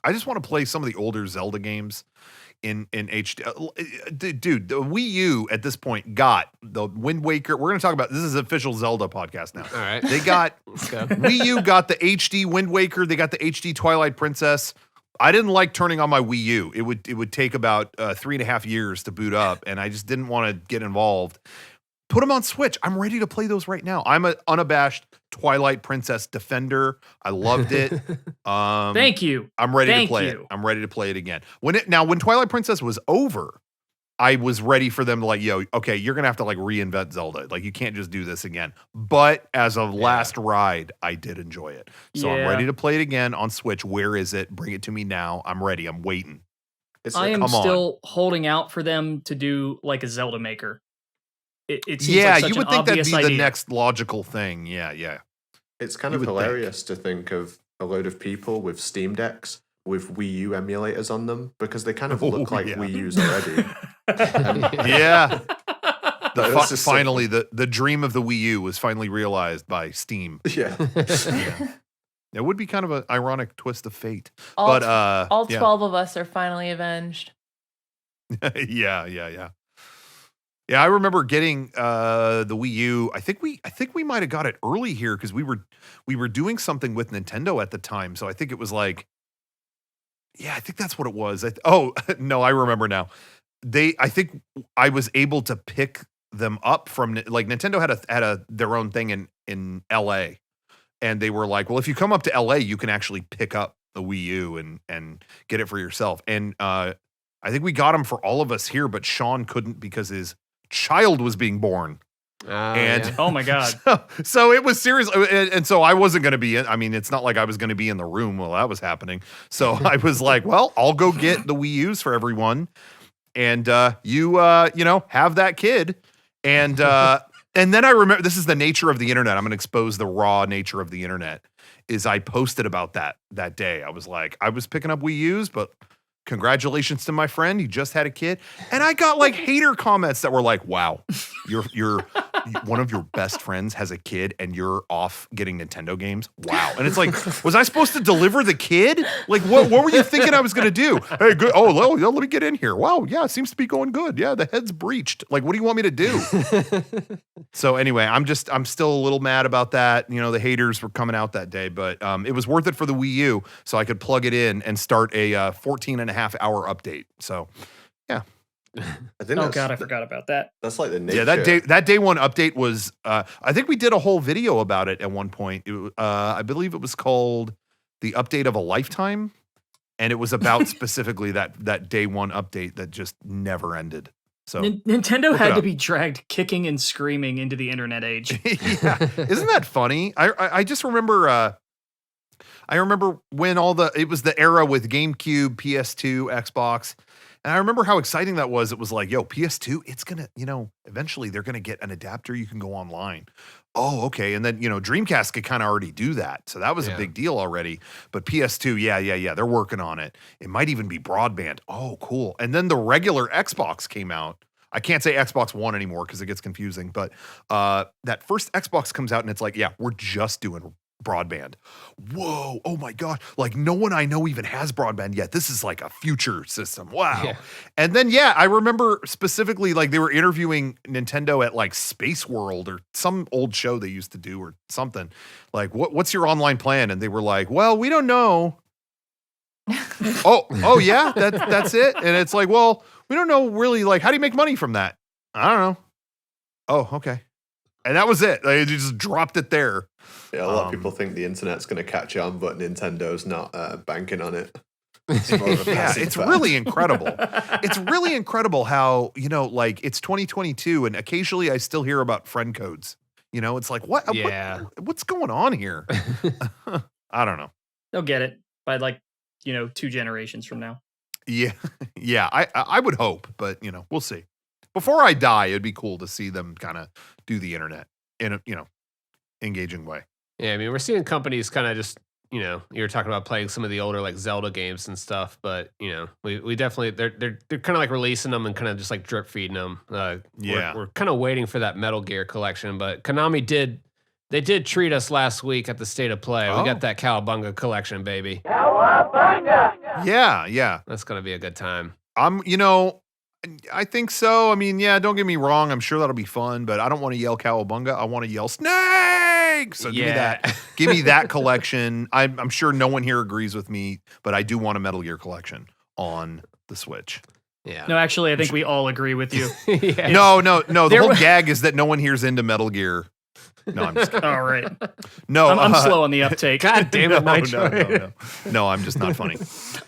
Speaker 3: I just want to play some of the older Zelda games in HD. Dude, the Wii U at this point got the Wind Waker. We're going to talk about this is official Zelda podcast now.
Speaker 1: All right.
Speaker 3: They got Wii U got the HD Wind Waker. They got the HD Twilight Princess. I didn't like turning on my Wii U. It would take about 3.5 years to boot up, and I just didn't want to get involved. Put them on Switch. I'm ready to play those right now. I'm an unabashed Twilight Princess defender. I loved it.
Speaker 2: Thank you.
Speaker 3: I'm ready to play it. I'm ready to play it again. When Twilight Princess was over, I was ready for them to like, okay, you're gonna have to like reinvent Zelda. Like you can't just do this again. But as a last ride, I did enjoy it. So I'm ready to play it again on Switch. Where is it? Bring it to me now. I'm ready. I'm waiting.
Speaker 2: I am still holding out for them to do like a Zelda Maker. It seems
Speaker 3: yeah,
Speaker 2: like such
Speaker 3: you would
Speaker 2: an
Speaker 3: think that'd
Speaker 2: obvious
Speaker 3: be the
Speaker 2: idea.
Speaker 3: next logical thing. Yeah.
Speaker 4: It's kind of hilarious to think of a load of people with Steam Decks with Wii U emulators on them because they kind of look like Wii U's already.
Speaker 3: Yeah. Finally, the dream of the Wii U was finally realized by Steam.
Speaker 4: Yeah.
Speaker 3: It would be kind of an ironic twist of fate.
Speaker 5: All 12
Speaker 3: yeah.
Speaker 5: of us are finally avenged.
Speaker 3: Yeah. Yeah, I remember getting the Wii U. I think we might have got it early here because we were doing something with Nintendo at the time. So I think it was like, I think that's what it was. No, I remember now. I think I was able to pick them up from like Nintendo had their own thing in LA, and they were like, well, if you come up to LA, you can actually pick up the Wii U and get it for yourself. And I think we got them for all of us here, but Sean couldn't because his child was being born.
Speaker 2: Oh my God.
Speaker 3: So it was serious. And so I wasn't going to be in. I mean, it's not like I was going to be in the room while that was happening. So I was like, well, I'll go get the Wii U's for everyone. And you have that kid. And then I remember, this is the nature of the internet. I'm going to expose the raw nature of the internet. Is I posted about that day. I was like, I was picking up Wii U's, but congratulations to my friend. He just had a kid. And I got like hater comments that were like, wow, you're one of your best friends has a kid and you're off getting Nintendo games. Wow. And it's like, was I supposed to deliver the kid? Like, what were you thinking I was going to do? Hey, good. Oh, let me get in here. Wow. Yeah. It seems to be going good. Yeah. The head's breached. Like, what do you want me to do? So anyway, I'm still a little mad about that. You know, the haters were coming out that day, but it was worth it for the Wii U so I could plug it in and start a 14 and a half hour update. So yeah.
Speaker 4: I think
Speaker 2: I forgot about that.
Speaker 4: That's like the nature.
Speaker 3: Yeah, that day one update was. I think we did a whole video about it at one point. I believe it was called "The Update of a Lifetime," and it was about specifically that day one update that just never ended. So
Speaker 2: Nintendo had to be dragged kicking and screaming into the internet age.
Speaker 3: Yeah, isn't that funny? I just remember. I remember when it was the era with GameCube, PS2, Xbox. And I remember how exciting that was. It was like, yo, PS2, it's going to, eventually they're going to get an adapter. You can go online. Oh, okay. And then, Dreamcast could kind of already do that. So that was a big deal already. But PS2, yeah. They're working on it. It might even be broadband. Oh, cool. And then the regular Xbox came out. I can't say Xbox One anymore because it gets confusing. But that first Xbox comes out and it's like, yeah, we're just doing broadband. Whoa. Oh my God. Like no one I know even has broadband yet. This is like a future system. Wow. Yeah. And then, I remember specifically like they were interviewing Nintendo at like Space World or some old show they used to do or something like, what's your online plan? And they were like, well, we don't know. oh yeah. That's it. And it's like, well, we don't know really like, how do you make money from that? I don't know. Oh, okay. And that was it. They just dropped it there.
Speaker 4: Yeah, a lot of people think the internet's going to catch on, but Nintendo's not banking on it.
Speaker 3: It's really incredible. It's really incredible how, like it's 2022 and occasionally I still hear about friend codes. It's like, what's going on here? I don't know.
Speaker 2: They'll get it by like, 2 generations from now.
Speaker 3: Yeah. Yeah. I would hope, but we'll see. Before I die, it'd be cool to see them kind of do the internet in a, engaging way.
Speaker 1: Yeah, I mean, we're seeing companies kind of just, you were talking about playing some of the older like Zelda games and stuff, but we definitely they're kind of like releasing them and kind of just like drip feeding them. We're kind of waiting for that Metal Gear collection, but Konami did treat us last week at the State of Play. We got that Cowabunga collection, baby.
Speaker 3: Cowabunga. Yeah.
Speaker 1: That's gonna be a good time.
Speaker 3: I think so. I mean, don't get me wrong. I'm sure that'll be fun, but I don't want to yell Cowabunga. I want to yell Snake. So give me that. Give me that collection. I'm sure no one here agrees with me, but I do want a Metal Gear collection on the Switch.
Speaker 1: Yeah.
Speaker 2: No, actually, I think we all agree with you.
Speaker 3: No. The whole gag is that no one here's into Metal Gear. No, I'm just kidding.
Speaker 2: All right.
Speaker 3: No,
Speaker 2: I'm slow on the uptake.
Speaker 1: God damn it,
Speaker 3: No, I'm just not funny.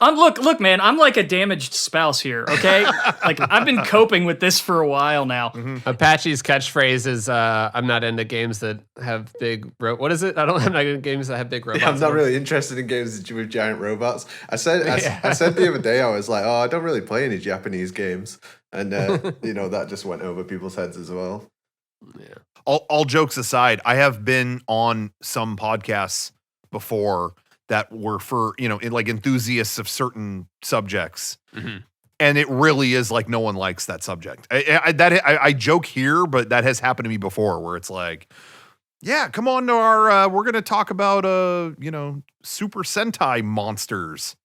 Speaker 2: Look, man, I'm like a damaged spouse here, okay? Like, I've been coping with this for a while now.
Speaker 1: Mm-hmm. Apache's catchphrase is, I'm not into games that have big, what is it? I'm not into games that have big robots.
Speaker 4: Yeah, I'm not really interested in games with giant robots. I said the other day, I was like, I don't really play any Japanese games. And, that just went over people's heads as well.
Speaker 1: Yeah.
Speaker 3: All jokes aside, I have been on some podcasts before that were for, like enthusiasts of certain subjects. Mm-hmm. And it really is like no one likes that subject. I joke here, but that has happened to me before where it's like, yeah, come on to our, we're going to talk about, Super Sentai monsters.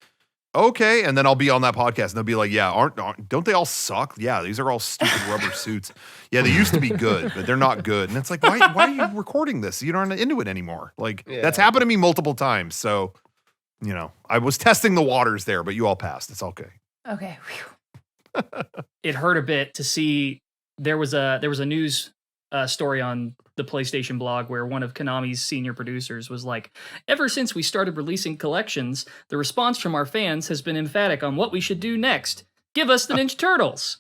Speaker 3: Okay, and then I'll be on that podcast, and they'll be like, "Yeah, don't they all suck? Yeah, these are all stupid rubber suits. Yeah, they used to be good, but they're not good." And it's like, why are you recording this? You aren't into it anymore. Like that's happened to me multiple times. So, I was testing the waters there, but you all passed. It's okay.
Speaker 5: Okay.
Speaker 2: It hurt a bit to see there was a news story on the PlayStation blog where one of Konami's senior producers was like, ever since we started releasing collections, the response from our fans has been emphatic on what we should do next. Give us the Ninja Turtles.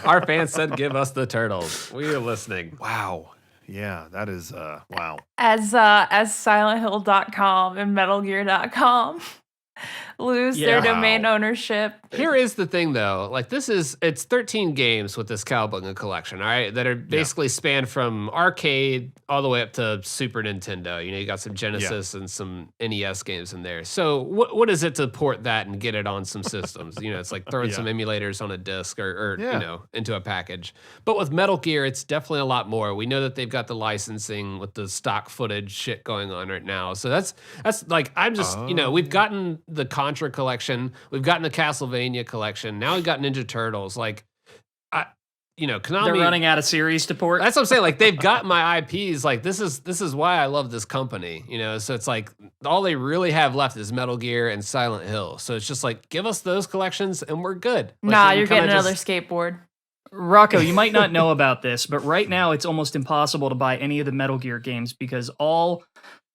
Speaker 1: Our fans said, give us the turtles. We are listening.
Speaker 3: Wow. Yeah, that is wow.
Speaker 5: As SilentHill.com and MetalGear.com lose their domain ownership.
Speaker 1: Here is the thing, though. Like, it's 13 games with this Cowabunga collection, all right, that are basically spanned from arcade all the way up to Super Nintendo. You know, you got some Genesis and some NES games in there. So what is it to port that and get it on some systems? You know, it's like throwing some emulators on a disc or you know, into a package. But with Metal Gear, it's definitely a lot more. We know that they've got the licensing with the stock footage shit going on right now. So that's like, I'm just, you know, we've gotten the Contra collection, we've gotten the Castlevania collection, now we've got Ninja Turtles. Like, you know, Konami,
Speaker 2: they're running out of series to port.
Speaker 1: That's what I'm saying. Like, they've got my IPs. Like, this is why I love this company. You know, so it's like all they really have left is Metal Gear and Silent Hill. So it's just like, give us those collections and we're good. Like,
Speaker 5: you're getting another skateboard.
Speaker 2: Rocco, you might not know about this, but right now it's almost impossible to buy any of the Metal Gear games because all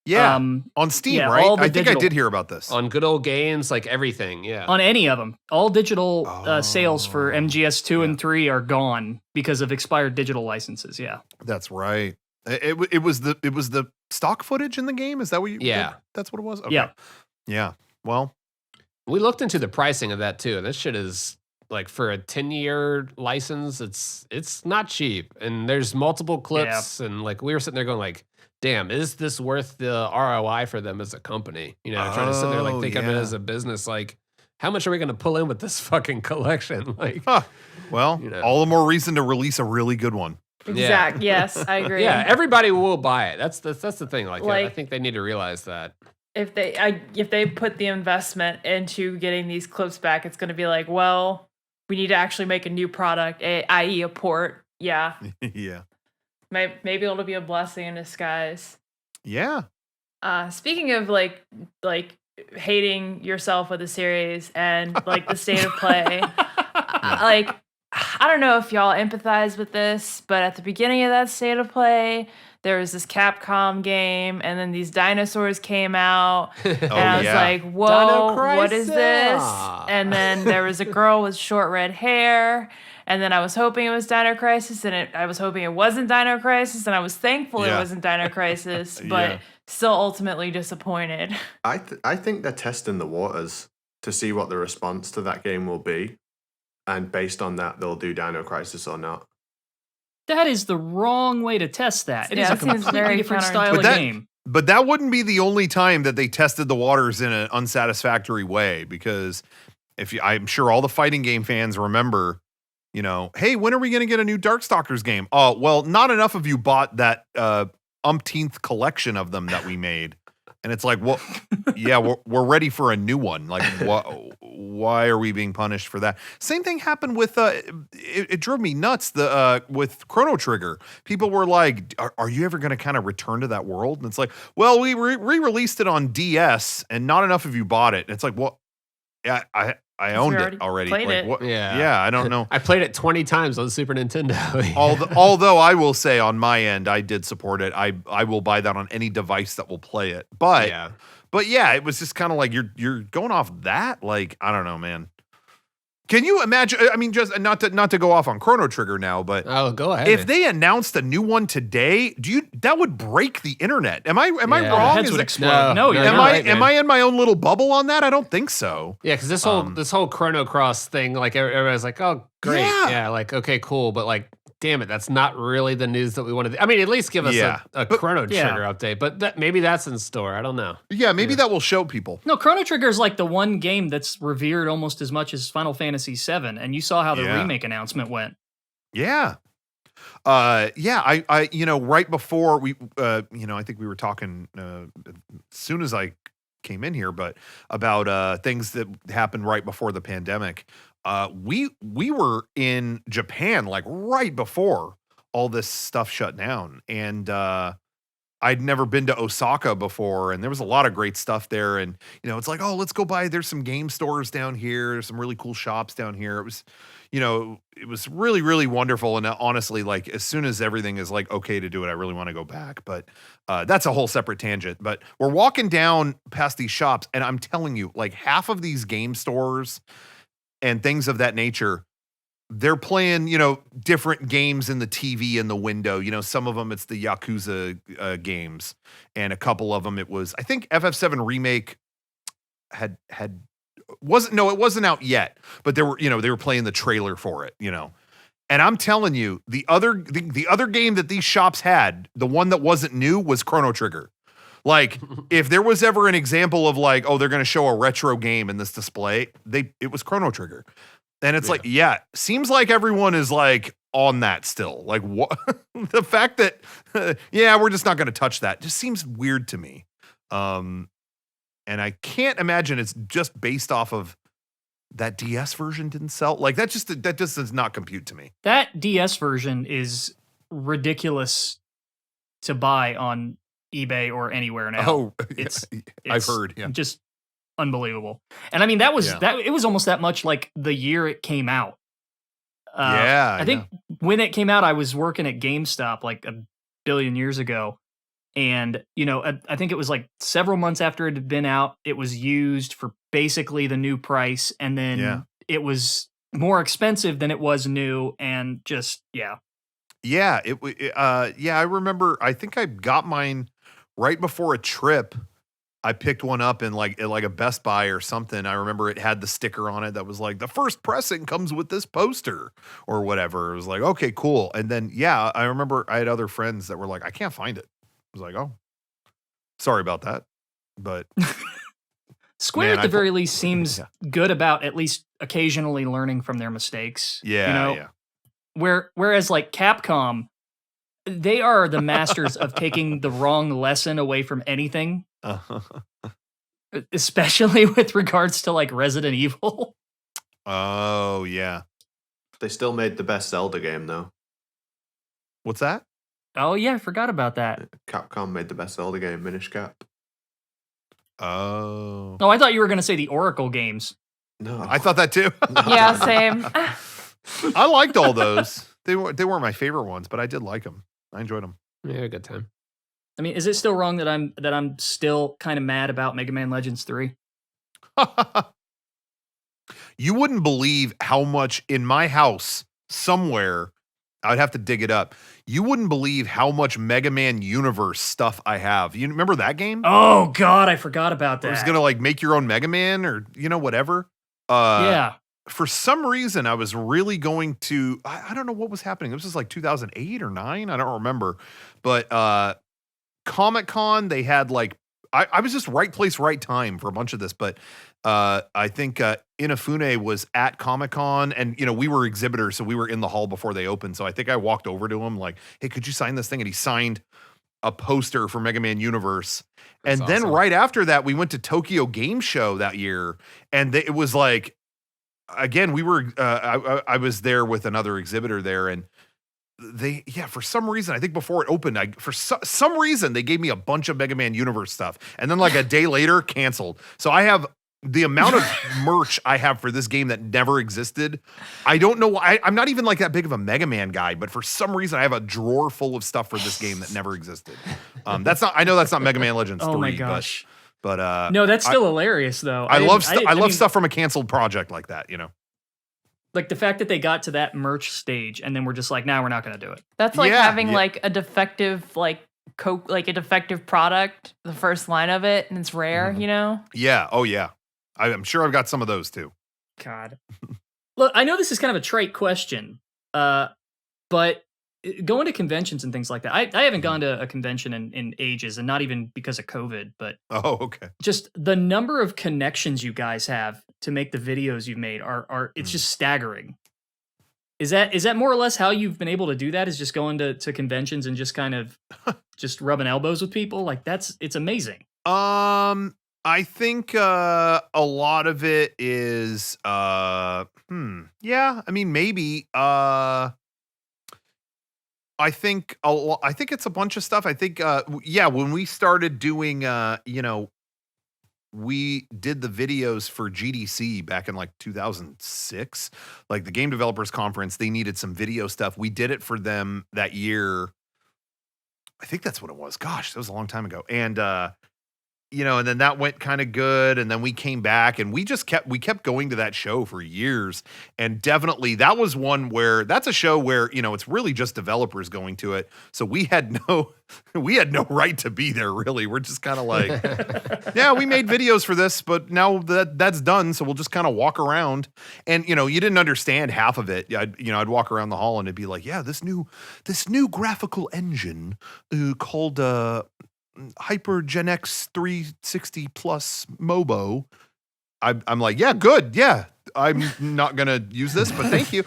Speaker 3: on Steam, right? I think I did hear about this.
Speaker 1: On Good Old Games, like everything,
Speaker 2: on any of them. All digital sales for MGS2 and 3 are gone because of expired digital licenses,
Speaker 3: That's right. It was the stock footage in the game? Is that what you that's what it was? Okay. Yeah. Well,
Speaker 1: we looked into the pricing of that too, and this shit is like for a 10-year license, it's not cheap. And there's multiple clips and like we were sitting there going like, damn, is this worth the ROI for them as a company? You know, trying to sit there like think of it as a business. Like, how much are we going to pull in with this fucking collection? Like,
Speaker 3: well, you know, all the more reason to release a really good one.
Speaker 5: Exact. Yes, I agree.
Speaker 1: Yeah, everybody will buy it. That's the thing. Like, I think they need to realize that.
Speaker 5: If they put the investment into getting these clips back, it's going to be like, well, we need to actually make a new product, i.e. a port. Yeah.
Speaker 3: Yeah.
Speaker 5: Maybe it'll be a blessing in disguise.
Speaker 3: Yeah.
Speaker 5: Speaking of like hating yourself with a series and like the state of play, like I don't know if y'all empathize with this, but at the beginning of that state of play, there was this Capcom game, and then these dinosaurs came out, and I was like, "Whoa, what is this?" And then there was a girl with short red hair. And then I was hoping it was Dino Crisis, and I was hoping it wasn't Dino Crisis, and I was thankful it wasn't Dino Crisis, but still ultimately disappointed.
Speaker 4: I think they're testing the waters to see what the response to that game will be, and based on that, they'll do Dino Crisis or not.
Speaker 2: That is the wrong way to test that. It is a completely different style of game.
Speaker 3: But that wouldn't be the only time that they tested the waters in an unsatisfactory way, because I'm sure all the fighting game fans remember, you know, hey, when are we going to get a new Darkstalkers game? Oh, well, not enough of you bought that umpteenth collection of them that we made. And it's like, well, yeah, we're ready for a new one. Like, why are we being punished for that? Same thing happened with, it drove me nuts, with Chrono Trigger. People were like, are you ever going to kind of return to that world? And it's like, well, we re-released it on DS and not enough of you bought it. And it's like, well, yeah, I owned it already.
Speaker 5: Played it.
Speaker 3: What? Yeah, I don't know.
Speaker 1: I played it 20 times on Super Nintendo.
Speaker 3: Although I will say on my end, I did support it. I will buy that on any device that will play it. But yeah, it was just kind of like you're going off that. Like, I don't know, man. Can you imagine? I mean, just not to go off on Chrono Trigger now, but
Speaker 1: go ahead.
Speaker 3: If they announced a new one today, that would break the internet? Am I wrong?
Speaker 2: Heads would explode. No,
Speaker 3: am I in my own little bubble on that? I don't think so.
Speaker 1: Yeah, because this whole Chrono Cross thing, like everybody's like, oh, great, yeah, like okay, cool, but like, damn it, that's not really the news that we wanted. I mean, at least give us a Chrono Trigger update, but maybe that's in store. I don't know.
Speaker 3: Yeah, maybe that will show people.
Speaker 2: No, Chrono Trigger is like the one game that's revered almost as much as Final Fantasy VII, and you saw how the remake announcement went.
Speaker 3: Yeah. I right before we, I think we were talking as soon as I came in here, but about things that happened right before the pandemic. We were in Japan like right before all this stuff shut down, and I'd never been to Osaka before, and there was a lot of great stuff there. And, it's like, oh, let's go by. There's some game stores down here. There's some really cool shops down here. It was, it was really, really wonderful. And honestly, like, as soon as everything is like okay to do it, I really want to go back. But that's a whole separate tangent. But we're walking down past these shops, and I'm telling you, like, half of these game stores and things of that nature, they're playing, different games in the TV in the window. Some of them it's the Yakuza games, and a couple of them it was, I think FF7 Remake it wasn't out yet, but they were playing the trailer for it, And I'm telling you, the other game that these shops had, the one that wasn't new, was Chrono Trigger. Like, if there was ever an example of like, oh, they're going to show a retro game in this display, it was Chrono Trigger. And it's like, seems like everyone is like on that still. Like, what? The fact that, we're just not going to touch that just seems weird to me. And I can't imagine it's just based off of that DS version didn't sell. Like, that just does not compute to me.
Speaker 2: That DS version is ridiculous to buy on eBay or anywhere now.
Speaker 3: Oh,
Speaker 2: it's
Speaker 3: I've heard. Yeah.
Speaker 2: Just unbelievable. And I mean, that was it was almost that much like the year it came out. I think when it came out, I was working at GameStop like a billion years ago. And, I think it was like several months after it had been out, it was used for basically the new price. And then it was more expensive than it was new. And just, Yeah,
Speaker 3: I remember, I think I got mine right before a trip. I picked one up in like a Best Buy or something. I remember it had the sticker on it that was like, the first pressing comes with this poster or whatever. It was like, okay, cool. And then, I remember I had other friends that were like, I can't find it. I was like, oh, sorry about that. But
Speaker 2: Square at the very least seems good about at least occasionally learning from their mistakes. Whereas like Capcom, they are the masters of taking the wrong lesson away from anything. Especially with regards to like Resident Evil.
Speaker 3: Oh, yeah.
Speaker 4: They still made the best Zelda game, though.
Speaker 3: What's that?
Speaker 2: Oh, yeah, I forgot about that.
Speaker 4: Capcom made the best Zelda game, Minish Cap.
Speaker 3: Oh.
Speaker 2: Oh, I thought you were going to say the Oracle games.
Speaker 3: No. I thought that too.
Speaker 5: Yeah, same.
Speaker 3: I liked all those. They weren't my favorite ones, but I did like them. I enjoyed them.
Speaker 1: Yeah, a good time.
Speaker 2: I mean, is it still wrong that I'm still kind of mad about Mega Man Legends 3?
Speaker 3: You wouldn't believe how much in my house somewhere, I would have to dig it up. You wouldn't believe how much Mega Man Universe stuff I have. You remember that game?
Speaker 2: Oh God, I forgot about that.
Speaker 3: It was gonna like make your own Mega Man or whatever.
Speaker 2: Yeah.
Speaker 3: For some reason, I was really going to. I don't know what was happening. This was like 2008 or 9. I don't remember. But Comic-Con, they had like I was just right place, right time for a bunch of this. But I think Inafune was at Comic-Con, and we were exhibitors, so we were in the hall before they opened. So I think I walked over to him like, "Hey, could you sign this thing?" And he signed a poster for Mega Man Universe. That's and then awesome. Right after that, we went to Tokyo Game Show that year, and it was like, again, we were I was there with another exhibitor there, and they for some reason, I think before it opened, for some reason they gave me a bunch of Mega Man Universe stuff, and then like a day later canceled. So I have the amount of merch I have for this game that never existed. I don't know why. I'm not even like that big of a Mega Man guy, but for some reason I have a drawer full of stuff for this game that never existed. I know that's not Mega Man Legends 3.
Speaker 2: Oh my gosh.
Speaker 3: But
Speaker 2: no, that's still hilarious though.
Speaker 3: I love stuff from a canceled project like that,
Speaker 2: Like the fact that they got to that merch stage and then we're just like, nah, we're not going to do it.
Speaker 5: That's like having like a defective like a defective product, the first line of it, and it's rare,
Speaker 3: Yeah. Oh yeah. I'm sure I've got some of those too.
Speaker 2: God. Look, I know this is kind of a trite question, but going to conventions and things like that, I haven't gone to a convention in ages, and not even because of COVID, but
Speaker 3: okay.
Speaker 2: Just the number of connections you guys have to make the videos you've made are it's just staggering. Is that more or less how you've been able to do that? Is just going to conventions and just kind of just rubbing elbows with people? Like it's amazing.
Speaker 3: I think a lot of it is yeah, I mean maybe I think it's a bunch of stuff. I think when we started doing we did the videos for GDC back in like 2006, like the Game Developers Conference. They needed some video stuff. We did it for them that year. I think that's what it was. Gosh, that was a long time ago. And and then that went kind of good. And then we came back and we kept going to that show for years. And definitely that was one where that's a show where, it's really just developers going to it. So we had no right to be there really. We're just kind of like, yeah, we made videos for this, but now that's done. So we'll just kind of walk around and, you didn't understand half of it. I'd walk around the hall and it'd be like, yeah, this new graphical engine called, Hyper Gen X 360 Plus Mobo. I'm like, yeah, good. Yeah. I'm not going to use this, but thank you.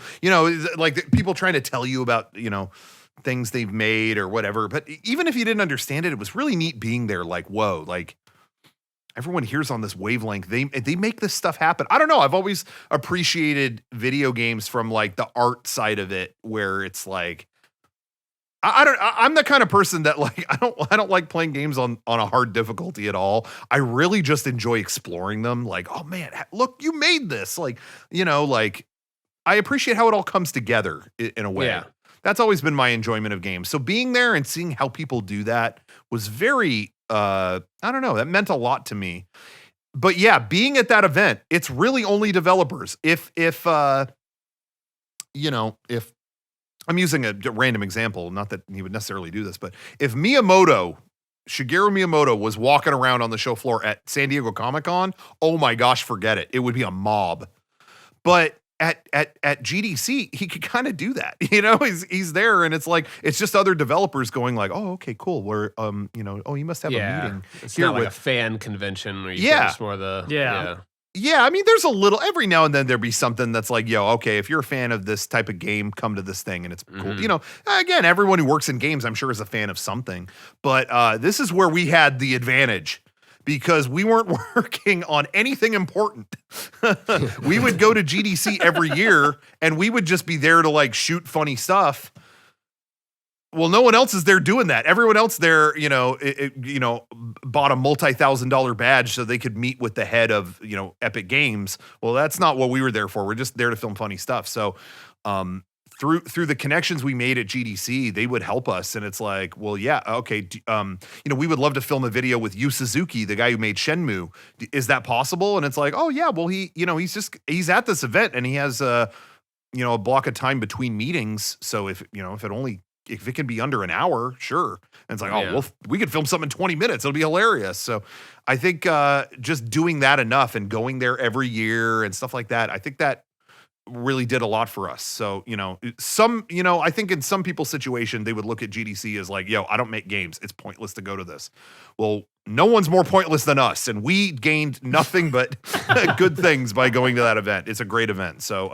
Speaker 3: Like people trying to tell you about, things they've made or whatever. But even if you didn't understand it, it was really neat being there. Like, whoa, like everyone here's on this wavelength. They make this stuff happen. I don't know. I've always appreciated video games from like the art side of it, where it's like, I'm the kind of person that like I don't like playing games on a hard difficulty at all. I really just enjoy exploring them. Like, oh man, look, you made this. Like, like I appreciate how it all comes together in a way. Yeah. That's always been my enjoyment of games. So being there and seeing how people do that was very I don't know, that meant a lot to me. But yeah, being at that event, it's really only developers. If I'm using a random example, not that he would necessarily do this, but if Shigeru Miyamoto was walking around on the show floor at San Diego Comic-Con, oh my gosh, forget it. It would be a mob. But at GDC, he could kind of do that. He's there and it's like, it's just other developers going like, oh, okay, cool. We're, oh, you must have a meeting.
Speaker 1: It's not like a fan convention where you finish more the,
Speaker 3: Yeah, I mean, there's a little, every now and then there'd be something that's like, okay, if you're a fan of this type of game, come to this thing and it's cool. Again, everyone who works in games, I'm sure is a fan of something, but this is where we had the advantage because we weren't working on anything important. We would go to GDC every year and we would just be there to like shoot funny stuff. Well, no one else is there doing that. Everyone else there, bought a multi-$1,000 badge so they could meet with the head of, Epic Games. Well, that's not what we were there for. We're just there to film funny stuff. So, through the connections we made at GDC, they would help us. And it's like, well, yeah, okay. We would love to film a video with Yu Suzuki, the guy who made Shenmue. Is that possible? And it's like, oh yeah, well, he's at this event and he has a block of time between meetings. So if it can be under an hour, sure. And it's like, well, we could film something in 20 minutes. It'll be hilarious. So I think just doing that enough and going there every year and stuff like that, I think that really did a lot for us. So, I think in some people's situation, they would look at GDC as like, I don't make games. It's pointless to go to this. Well, no one's more pointless than us. And we gained nothing but good things by going to that event. It's a great event. So,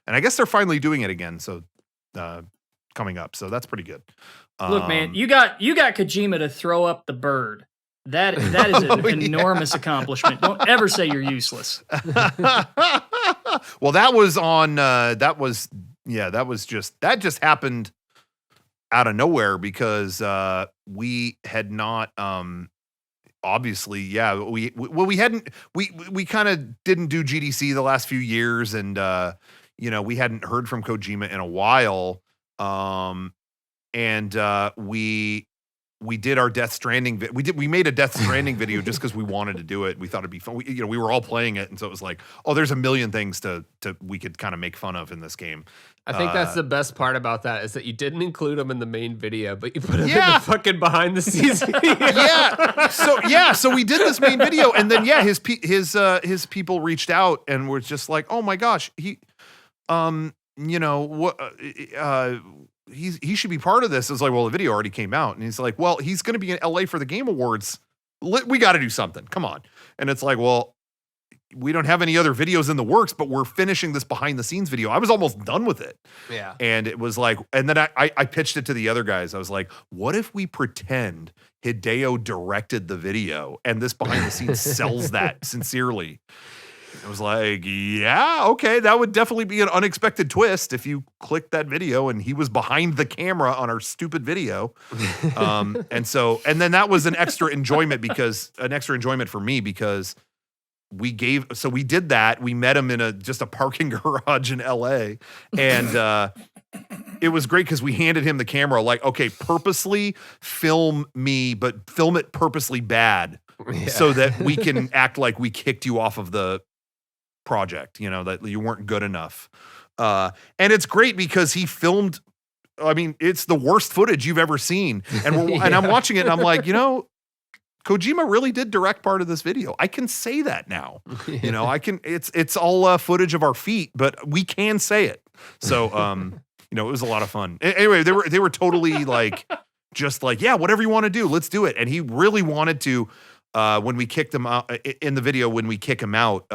Speaker 3: and I guess they're finally doing it again. So, coming up. So that's pretty good.
Speaker 2: Look, man, you got Kojima to throw up the bird. That is an enormous accomplishment. Don't ever say you're useless.
Speaker 3: Well, that just happened out of nowhere because we had not obviously, we kind of didn't do GDC the last few years and we hadn't heard from Kojima in a while. We did our Death Stranding. We made a Death Stranding video just because we wanted to do it. We thought it'd be fun. We were all playing it, and so it was like, oh, there's a million things we could kind of make fun of in this game.
Speaker 1: I think that's the best part about that is that you didn't include them in the main video, but you put them in the fucking behind the scenes video.
Speaker 3: So we did this main video, and then his people reached out and were just like, oh my gosh, he should be part of this. It's like, well, the video already came out. And he's like, well, he's going to be in LA for the Game Awards. We got to do something. Come on. And it's like, well, we don't have any other videos in the works, but we're finishing this behind the scenes video. I was almost done with it.
Speaker 1: Yeah.
Speaker 3: And it was like, and then I pitched it to the other guys. I was like, what if we pretend Hideo directed the video and this behind the scenes sells that sincerely? I was like, yeah, okay, that would definitely be an unexpected twist if you clicked that video and he was behind the camera on our stupid video. And then that was an extra enjoyment for me because we did that. We met him in just a parking garage in LA. And it was great because we handed him the camera, like, okay, purposely film me, but film it purposely bad so that we can act like we kicked you off of the project, that you weren't good enough. And it's great because he filmed, it's the worst footage you've ever seen. And and I'm watching it and I'm like, Kojima really did direct part of this video. I can say that now. It's all footage of our feet, but we can say it. So, it was a lot of fun. Anyway, they were totally like, just like, yeah, whatever you want to do, let's do it. And he really wanted to, when we kicked him out in the video, when we kick him out,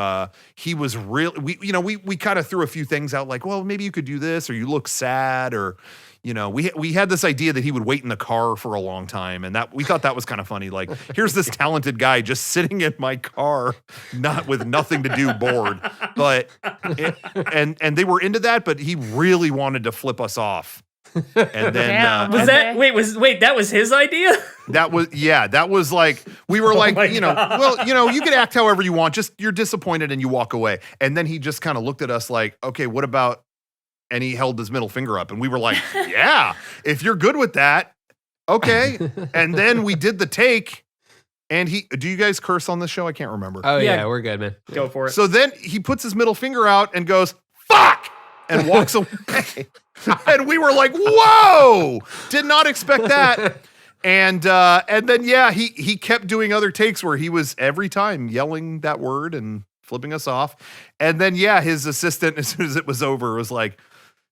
Speaker 3: he was really, we kind of threw a few things out like, well, maybe you could do this, or you look sad, or, we had this idea that he would wait in the car for a long time, and that we thought that was kind of funny. Like, here's this talented guy just sitting in my car, with nothing to do, bored. But and they were into that, but he really wanted to flip us off. And then
Speaker 2: that was his idea?
Speaker 3: That was like, we were like, well, you can act however you want, just you're disappointed and you walk away. And then he just kind of looked at us like, okay, what about, and he held his middle finger up and we were like, yeah, if you're good with that, okay. And then we did the take, and do you guys curse on this show? I can't remember.
Speaker 1: Oh yeah, we're good, man.
Speaker 2: Go for it.
Speaker 3: So then he puts his middle finger out and goes, fuck, and walks away. And we were like, whoa, did not expect that. And then, he kept doing other takes where he was every time yelling that word and flipping us off. And then, his assistant, as soon as it was over, was like,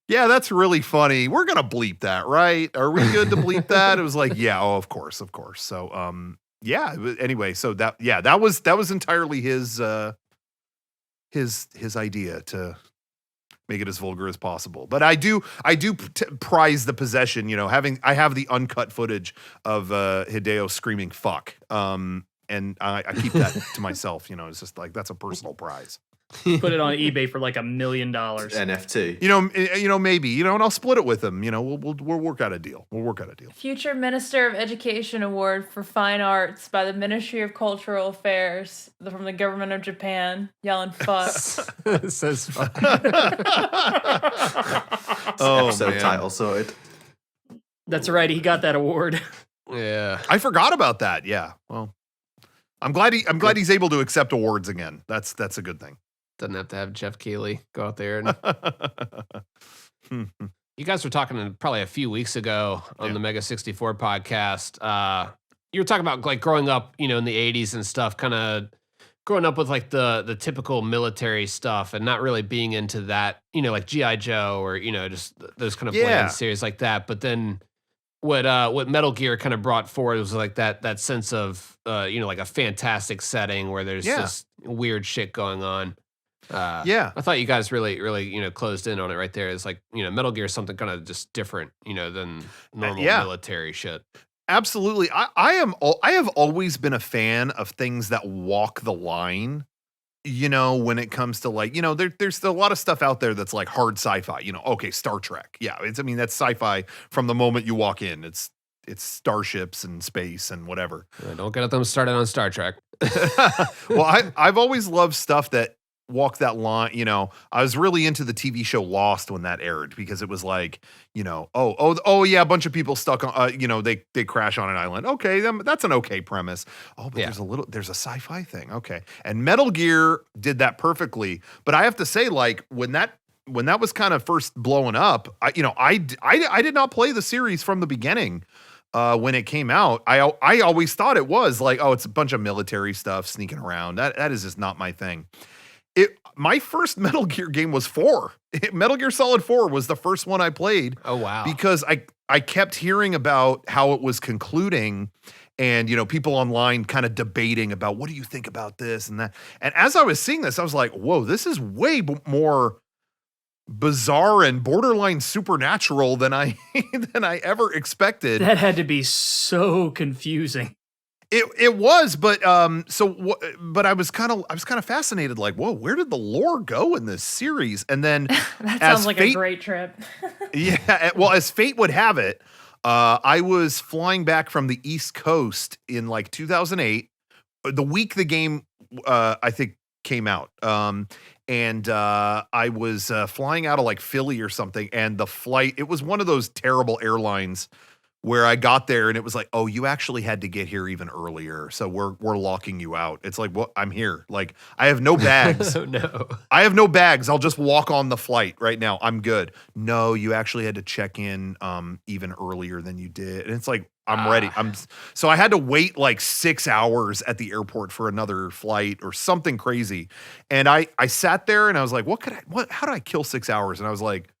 Speaker 3: yeah, that's really funny. We're going to bleep that, right? Are we good to bleep that? It was like, of course. So, anyway, so that was entirely his idea to make it as vulgar as possible. But I do prize the possession, I have the uncut footage of Hideo screaming fuck. And I keep that to myself, it's just like, that's a personal prize.
Speaker 2: Put it on eBay for like $1 million.
Speaker 4: NFT.
Speaker 3: Maybe, and I'll split it with him. We'll work out a deal.
Speaker 5: Future Minister of Education Award for Fine Arts by the Ministry of Cultural Affairs from the government of Japan, yelling fuck.
Speaker 1: It says fuck.
Speaker 4: Episode title sorted.
Speaker 2: That's right. He got that award.
Speaker 1: Yeah.
Speaker 3: I forgot about that. Yeah. Well, I'm glad he's able to accept awards again. That's a good thing.
Speaker 1: Doesn't have to have Jeff Keighley go out there. And you guys were talking probably a few weeks ago on the Mega64 podcast. You were talking about like growing up, in the 80s and stuff, kind of growing up with like the typical military stuff and not really being into that, like G.I. Joe or, just those kind of bland series like that. But then what Metal Gear kind of brought forward was like that sense of, like a fantastic setting where there's this weird shit going on. I thought you guys really, closed in on it right there. It's like, Metal Gear is something kind of just different, than normal military shit.
Speaker 3: Absolutely. I have always been a fan of things that walk the line, when it comes to like, there's a lot of stuff out there that's like hard sci-fi, okay, Star Trek. Yeah. That's sci-fi from the moment you walk in. It's starships and space and whatever.
Speaker 1: Yeah, don't get them started on Star Trek.
Speaker 3: Well, I've always loved stuff that walk that line. I was really into the TV show Lost when that aired because it was like, a bunch of people stuck on, they crash on an island. Okay, that's an okay premise. Oh, but there's a sci-fi thing. Okay. And Metal Gear did that perfectly. But I have to say, like, when that was kind of first blowing up, I did not play the series from the beginning. When it came out, I always thought it was like, it's a bunch of military stuff sneaking around. That is just not my thing. My first Metal Gear game was 4. Metal Gear Solid 4 was the first one I played.
Speaker 1: Oh, wow.
Speaker 3: Because I kept hearing about how it was concluding and, people online kind of debating about what do you think about this and that. And as I was seeing this, I was like, whoa, this is way more bizarre and borderline supernatural than I ever expected.
Speaker 2: That had to be so confusing.
Speaker 3: It was, but but I was kind of fascinated, like, whoa, where did the lore go in this series? And then
Speaker 5: that sounds like a great trip.
Speaker 3: Yeah, well, as fate would have it, I was flying back from the East Coast in like 2008, the week the game I think came out. And I was flying out of like Philly or something, and the flight, it was one of those terrible airlines where I got there and it was like, oh, you actually had to get here even earlier, so we're locking you out. It's like, well, I'm here. Like, I have no bags.
Speaker 1: Oh, no.
Speaker 3: I have no bags. I'll just walk on the flight right now. I'm good. No, you actually had to check in even earlier than you did. And it's like, I'm ready. So I had to wait like 6 hours at the airport for another flight or something crazy. And I sat there and I was like, how did I kill 6 hours? And I was like,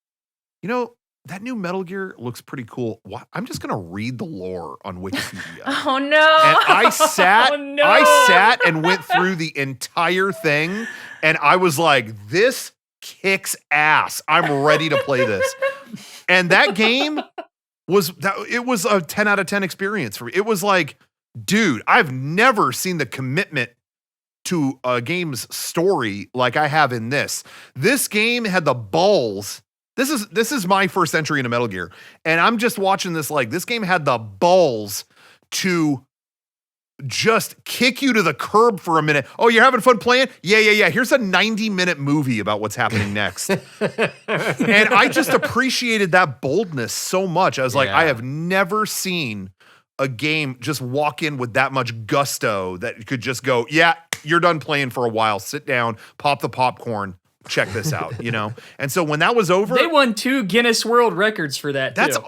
Speaker 3: you know, that new Metal Gear looks pretty cool. I'm just gonna read the lore on Wikipedia.
Speaker 5: Oh no!
Speaker 3: And I sat,
Speaker 5: Oh, no.
Speaker 3: I sat and went through the entire thing, and I was like, "This kicks ass. I'm ready to play this." And that game it was a 10 out of 10 experience for me. It was like, dude, I've never seen the commitment to a game's story like I have in this. This game had the balls. This is my first entry into Metal Gear, and I'm just watching this like, this game had the balls to just kick you to the curb for a minute. Oh, you're having fun playing? Yeah. Here's a 90-minute movie about what's happening next. And I just appreciated that boldness so much. I was like, I have never seen a game just walk in with that much gusto that could just go, yeah, you're done playing for a while. Sit down, pop the popcorn. Check this out, you know? And so when that was over,
Speaker 2: they won 2 Guinness World Records for that.
Speaker 3: That's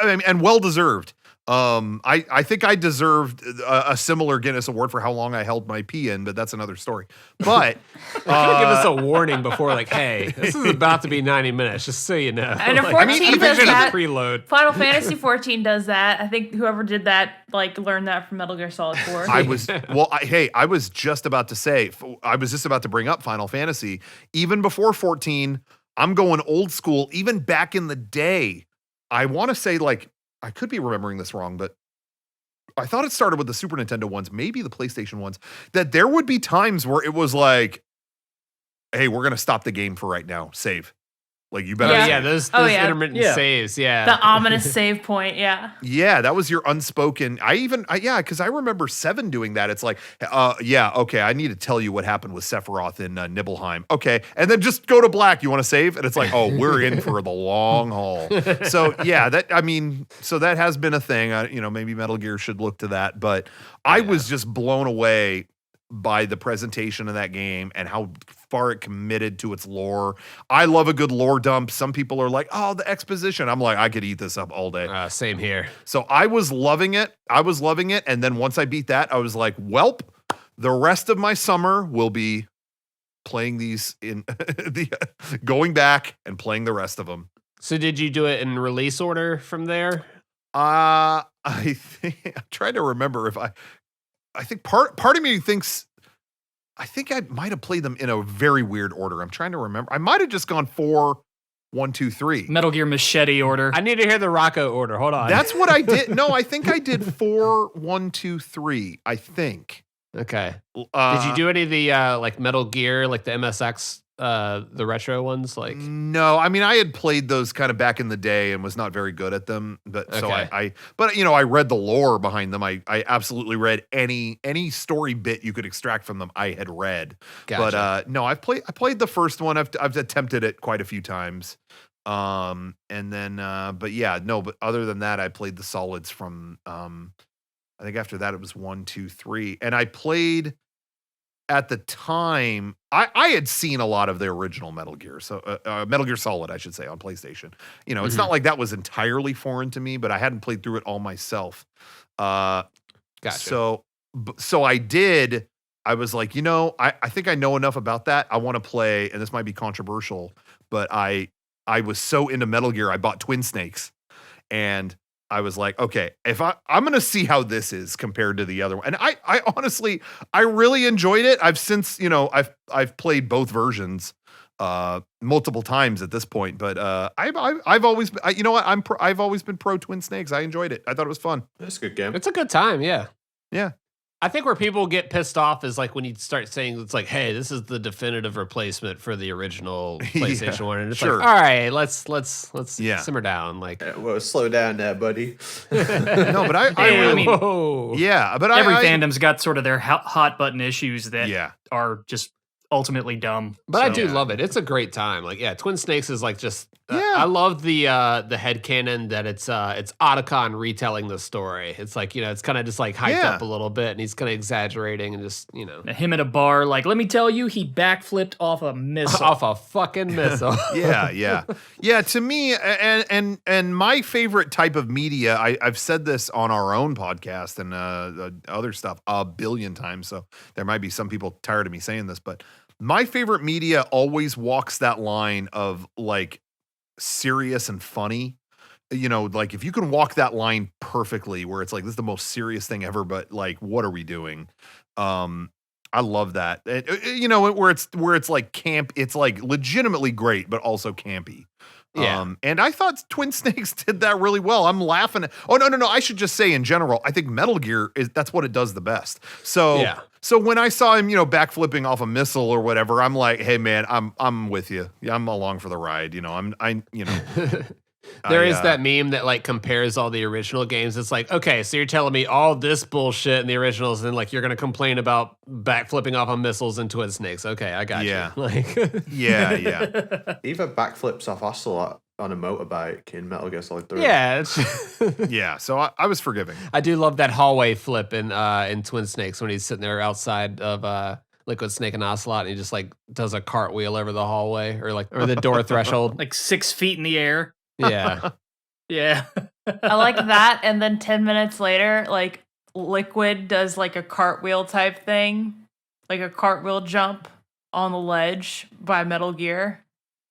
Speaker 3: and well deserved. I think I deserved a similar Guinness Award for how long I held my pee in, but that's another story. But
Speaker 1: give us a warning before, like, hey, this is about to be 90 minutes, just so you know.
Speaker 5: And if
Speaker 1: like,
Speaker 5: 14 does that,
Speaker 1: preload.
Speaker 5: Final Fantasy 14 does that. I think whoever did that, like, learned that from Metal Gear Solid 4.
Speaker 3: I was just about to say, I was just about to bring up Final Fantasy. Even before 14, I'm going old school. Even back in the day, I want to say, like, I could be remembering this wrong, but I thought it started with the Super Nintendo ones, maybe the PlayStation ones, that there would be times where it was like, hey, we're going to stop the game for right now. Save. Like, you better.
Speaker 1: Yeah, those intermittent saves. Yeah.
Speaker 5: The ominous save point. Yeah.
Speaker 3: Yeah, that was your unspoken. Because I remember 7 doing that. It's like, okay, I need to tell you what happened with Sephiroth in Nibelheim. Okay. And then just go to black. You want to save? And it's like, oh, we're in for the long haul. So, yeah, that has been a thing. Maybe Metal Gear should look to that. But I was just blown away by the presentation of that game and how far it committed to its lore. I love a good lore dump. Some people are like, oh, the exposition. I'm like, I could eat this up all day.
Speaker 1: Same here.
Speaker 3: So I was loving it. And then once I beat that, I was like, welp, the rest of my summer will be playing these in going back and playing the rest of them.
Speaker 1: So did you do it in release order from there?
Speaker 3: I think I'm trying to remember if I think part of me thinks I think I might have played them in a very weird order. I'm trying to remember. I might have just gone 4, 1, 2, 3.
Speaker 2: Metal Gear Machete order.
Speaker 1: I need to hear the Rocco order. Hold on.
Speaker 3: That's what I did. No, I think I did 4, 1, 2, 3. I think.
Speaker 1: Okay. Did you do any of the like Metal Gear, like the MSX, the retro ones? Like,
Speaker 3: no, I mean, I had played those kind of back in the day and was not very good at them. But so I read the lore behind them. I absolutely read any story bit you could extract from them. I had read. Gotcha. But no, I played the first one. I've attempted it quite a few times. But other than that, I played the solids from I think after that it was 1, 2, 3, and I played. At the time, I had seen a lot of the original Metal Gear, so Metal Gear Solid, I should say, on PlayStation. It's not like that was entirely foreign to me, but I hadn't played through it all myself.
Speaker 1: Gotcha.
Speaker 3: So I did. I was like, I think I know enough about that. I want to play, and this might be controversial, but I was so into Metal Gear, I bought Twin Snakes, and I was like, okay, if I'm going to see how this is compared to the other one. And I honestly, I really enjoyed it. I've since, I've played both versions multiple times at this point, but I've always, I've always been pro Twin Snakes. I enjoyed it. I thought it was fun.
Speaker 4: That's a good game.
Speaker 1: It's a good time. Yeah.
Speaker 3: Yeah.
Speaker 1: I think where people get pissed off is like when you start saying it's like, hey, this is the definitive replacement for the original PlayStation 1. And it's like, all right, let's simmer down. Like,
Speaker 4: well, slow down there, buddy.
Speaker 3: No, but I mean, but
Speaker 2: every fandom's got sort of their hot button issues that are just ultimately dumb.
Speaker 1: But I do love it. It's a great time. Like, Twin Snakes is like just I love the headcanon that it's Otacon retelling the story. It's like, it's kind of just like hyped up a little bit, and he's kind of exaggerating and just,
Speaker 2: him at a bar, like, let me tell you, he backflipped off a missile.
Speaker 1: Off a fucking missile.
Speaker 3: Yeah. To me, and my favorite type of media, I've said this on our own podcast and other stuff a billion times, so there might be some people tired of me saying this, but my favorite media always walks that line of like serious and funny. Like if you can walk that line perfectly where it's like, this is the most serious thing ever, but like, what are we doing? I love that. Where it's like camp, it's like legitimately great, but also campy. Yeah. And I thought Twin Snakes did that really well. I'm laughing. No. I should just say in general, I think Metal Gear that's what it does the best. So when I saw him, backflipping off a missile or whatever, I'm like, hey man, I'm with you. Yeah, I'm along for the ride.
Speaker 1: There is that meme that like compares all the original games. It's like, okay, so you're telling me all this bullshit in the originals, and like you're gonna complain about backflipping off on missiles and Twin Snakes. Okay, I got you. Like,
Speaker 3: yeah.
Speaker 4: Even backflips off Ocelot on a motorbike in Metal Gear Solid 3.
Speaker 1: Yeah,
Speaker 3: So I was forgiving.
Speaker 1: I do love that hallway flip in Twin Snakes when he's sitting there outside of Liquid Snake and Ocelot, and he just like does a cartwheel over the hallway or the door threshold,
Speaker 2: like 6 feet in the air.
Speaker 1: Yeah.
Speaker 2: Yeah.
Speaker 5: I like that. And then 10 minutes later, like Liquid does like a cartwheel type thing, like a cartwheel jump on the ledge by Metal Gear.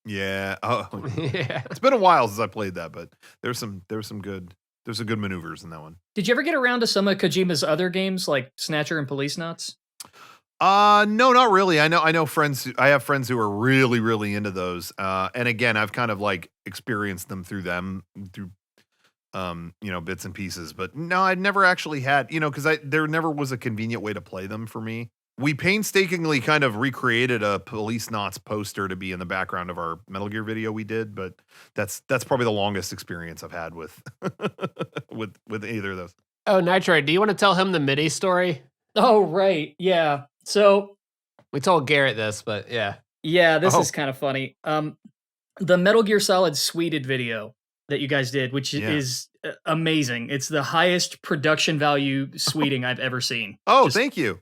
Speaker 3: Yeah. Oh, yeah. It's been a while since I played that, but there's some good maneuvers in that one.
Speaker 2: Did you ever get around to some of Kojima's other games like Snatcher and Police Knots?
Speaker 3: No, not really. I know friends. I have friends who are really, really into those. And again, I've kind of like experienced them through bits and pieces. But no, I'd never actually had, because there never was a convenient way to play them for me. We painstakingly kind of recreated a Police Knots poster to be in the background of our Metal Gear video we did, but that's probably the longest experience I've had with with either of those.
Speaker 1: Oh, Nitroid, do you want to tell him the MIDI story?
Speaker 2: Oh, right. Yeah. So
Speaker 1: we told Garrett this, but yeah.
Speaker 2: Yeah, this is kind of funny. The Metal Gear Solid Suited video that you guys did, which is amazing. It's the highest production value suiting I've ever seen.
Speaker 3: Oh, thank you.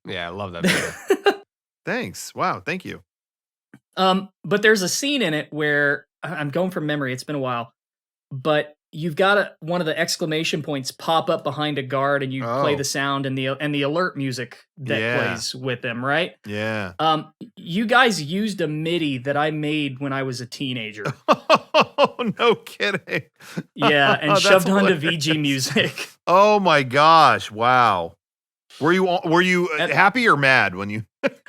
Speaker 1: Yeah, I love that video.
Speaker 3: Thanks. Wow, thank you.
Speaker 2: But there's a scene in it where I'm going from memory. It's been a while, but you've got one of the exclamation points pop up behind a guard, and you play the sound and the alert music that plays with them, right?
Speaker 3: Yeah.
Speaker 2: You guys used a MIDI that I made when I was a teenager.
Speaker 3: Oh, no kidding.
Speaker 2: Yeah, and shoved onto VG music.
Speaker 3: Oh my gosh! Wow. Were you happy or mad when you?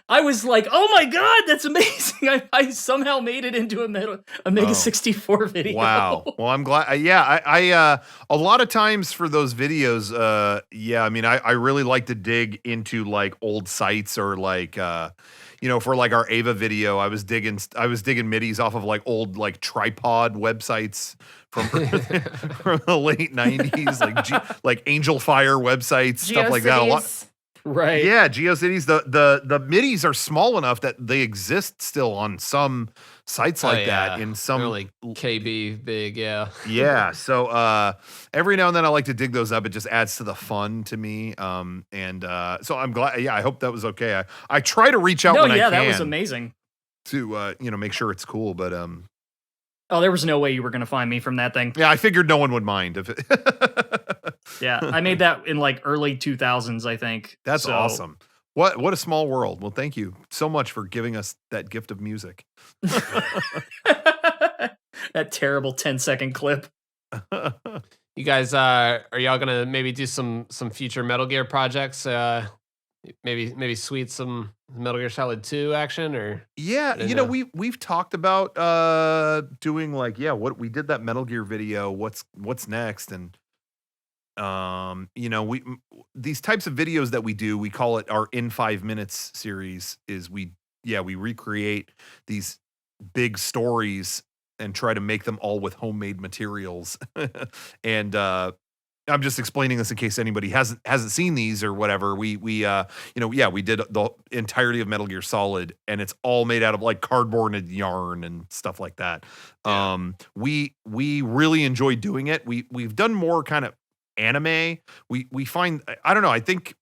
Speaker 2: I was like, "Oh my god, that's amazing! I somehow made it into a Mega64 video."
Speaker 3: Wow. Well, I'm glad. I a lot of times for those videos, I mean, I really like to dig into like old sites or like, for like our Ava video, I was digging MIDIs off of like old like tripod websites from the late 90s, like Angel Fire websites, stuff like that. A lot.
Speaker 2: Right.
Speaker 3: Yeah, GeoCities. The MIDIs are small enough that they exist still on some sites like that. In some
Speaker 1: they're like KB big, yeah.
Speaker 3: Yeah. So every now and then I like to dig those up. It just adds to the fun to me. So I'm glad. Yeah, I hope that was okay. I try to reach out when I can.
Speaker 2: That was amazing.
Speaker 3: To make sure it's cool, but
Speaker 2: oh, there was no way you were gonna find me from that thing.
Speaker 3: Yeah, I figured no one would mind if it.
Speaker 2: Yeah, I made that in like early 2000s, I think.
Speaker 3: That's awesome. What a small world. Well, thank you so much for giving us that gift of music.
Speaker 2: That terrible 10-second clip.
Speaker 1: You guys, are y'all gonna maybe do some future Metal Gear projects? Maybe sweet some Metal Gear Solid 2 action, or
Speaker 3: we've talked about doing like what we did that Metal Gear video. What's next, and these types of videos that we do, we call it our in 5 minutes series. Is we recreate these big stories and try to make them all with homemade materials. And I'm just explaining this in case anybody hasn't seen these or whatever. We did the entirety of Metal Gear Solid, and it's all made out of like cardboard and yarn and stuff like that. Yeah. We really enjoy doing it. We've done more kind of anime. We find, I don't know, I think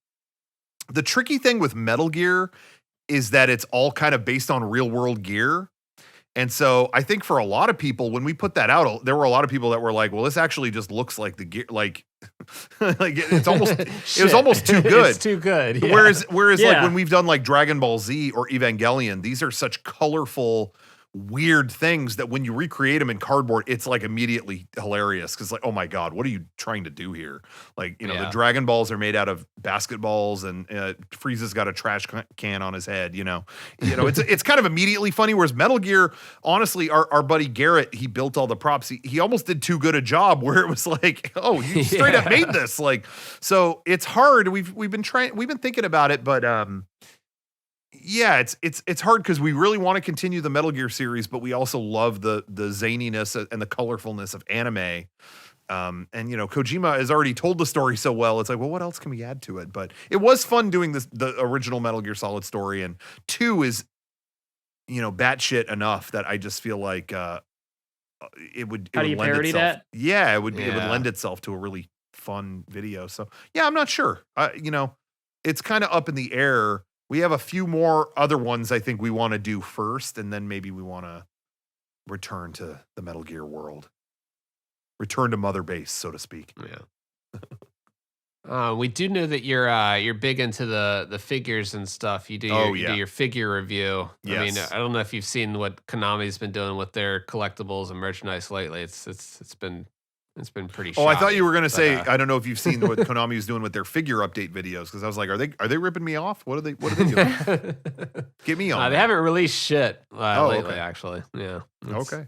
Speaker 3: the tricky thing with Metal Gear is that it's all kind of based on real world gear. And so I think for a lot of people, when we put that out, there were a lot of people that were like, well, this actually just looks like the gear, like it's almost, it was almost too good.
Speaker 1: It's too good. Yeah.
Speaker 3: Whereas like when we've done like Dragon Ball Z or Evangelion, these are such colorful, weird things that when you recreate them in cardboard, it's like immediately hilarious. Cause like, oh my God, what are you trying to do here? Like, the Dragon Balls are made out of basketballs, and Frieza's got a trash can on his head, it's kind of immediately funny. Whereas Metal Gear, honestly, our buddy Garrett, he built all the props. He almost did too good a job where it was like, oh, you straight up made this. Like, so it's hard. We've been thinking about it, but, yeah, it's hard because we really want to continue the Metal Gear series, but we also love the zaniness and the colorfulness of anime. And Kojima has already told the story so well. It's like, well, what else can we add to it? But it was fun doing the original Metal Gear Solid story, and 2 is, batshit enough that I just feel like it would.
Speaker 2: How do you parody
Speaker 3: itself,
Speaker 2: that?
Speaker 3: Yeah, it would lend itself to a really fun video. So yeah, I'm not sure. It's kind of up in the air. We have a few more other ones I think we want to do first, and then maybe we want to return to the Metal Gear world. Return to Mother Base, so to speak.
Speaker 1: Yeah. We do know that you're big into the figures and stuff. You do your figure review.
Speaker 3: Yes.
Speaker 1: I mean, I don't know if you've seen what Konami's been doing with their collectibles and merchandise lately. It's been pretty shocking.
Speaker 3: I thought you were going to say, I don't know if you've seen what Konami is doing with their figure update videos, because I was like, are they ripping me off? What are they doing? Get me on.
Speaker 1: They haven't released shit lately, actually. Yeah.
Speaker 3: Okay.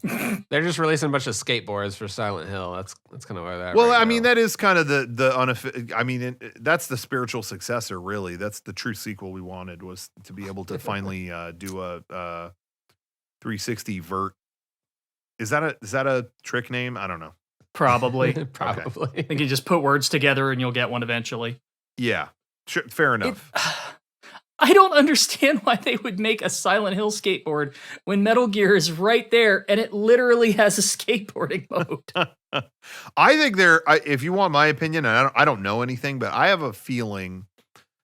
Speaker 1: They're just releasing a bunch of skateboards for Silent Hill. That's kind of where they're at.
Speaker 3: Well,
Speaker 1: right
Speaker 3: I
Speaker 1: now.
Speaker 3: mean, that is kind of that's the spiritual successor, really. That's the true sequel we wanted, was to be able to finally do a 360 vert. Is that a trick name? I don't know.
Speaker 2: Probably.
Speaker 1: Probably.
Speaker 2: I think you just put words together and you'll get one eventually.
Speaker 3: Yeah, sure, fair enough.
Speaker 2: I don't understand why they would make a Silent Hill skateboard when Metal Gear is right there and it literally has a skateboarding mode.
Speaker 3: I think if you want my opinion, and I don't know anything, but I have a feeling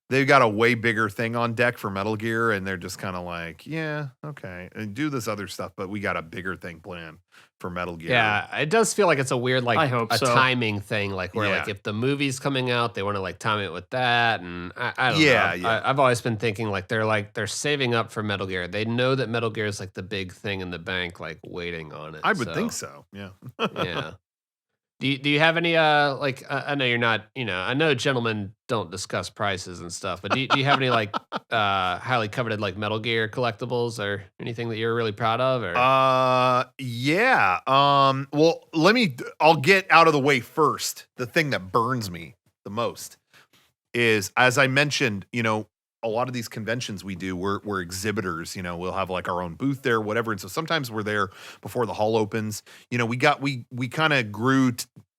Speaker 3: they've got a way bigger thing on deck for Metal Gear, and they're just kind of like, yeah, okay, and do this other stuff, but we got a bigger thing planned for Metal Gear.
Speaker 1: Yeah, it does feel like it's a weird, like,
Speaker 2: I hope so.
Speaker 1: timing thing, like where like if the movie's coming out, they want to like time it with that, and I don't know.
Speaker 3: Yeah.
Speaker 1: I've always been thinking they're saving up for Metal Gear. They know that Metal Gear is like the big thing in the bank, like waiting on it.
Speaker 3: I would think so. Yeah.
Speaker 1: Yeah. Do you have any I know you're not, I know gentlemen don't discuss prices and stuff, but do you have any like highly coveted like Metal Gear collectibles or anything that you're really proud of? Or
Speaker 3: yeah. Well, I'll get out of the way first. The thing that burns me the most is, as I mentioned, a lot of these conventions we do, we're exhibitors, we'll have like our own booth there, whatever. And so sometimes we're there before the hall opens. We kind of grew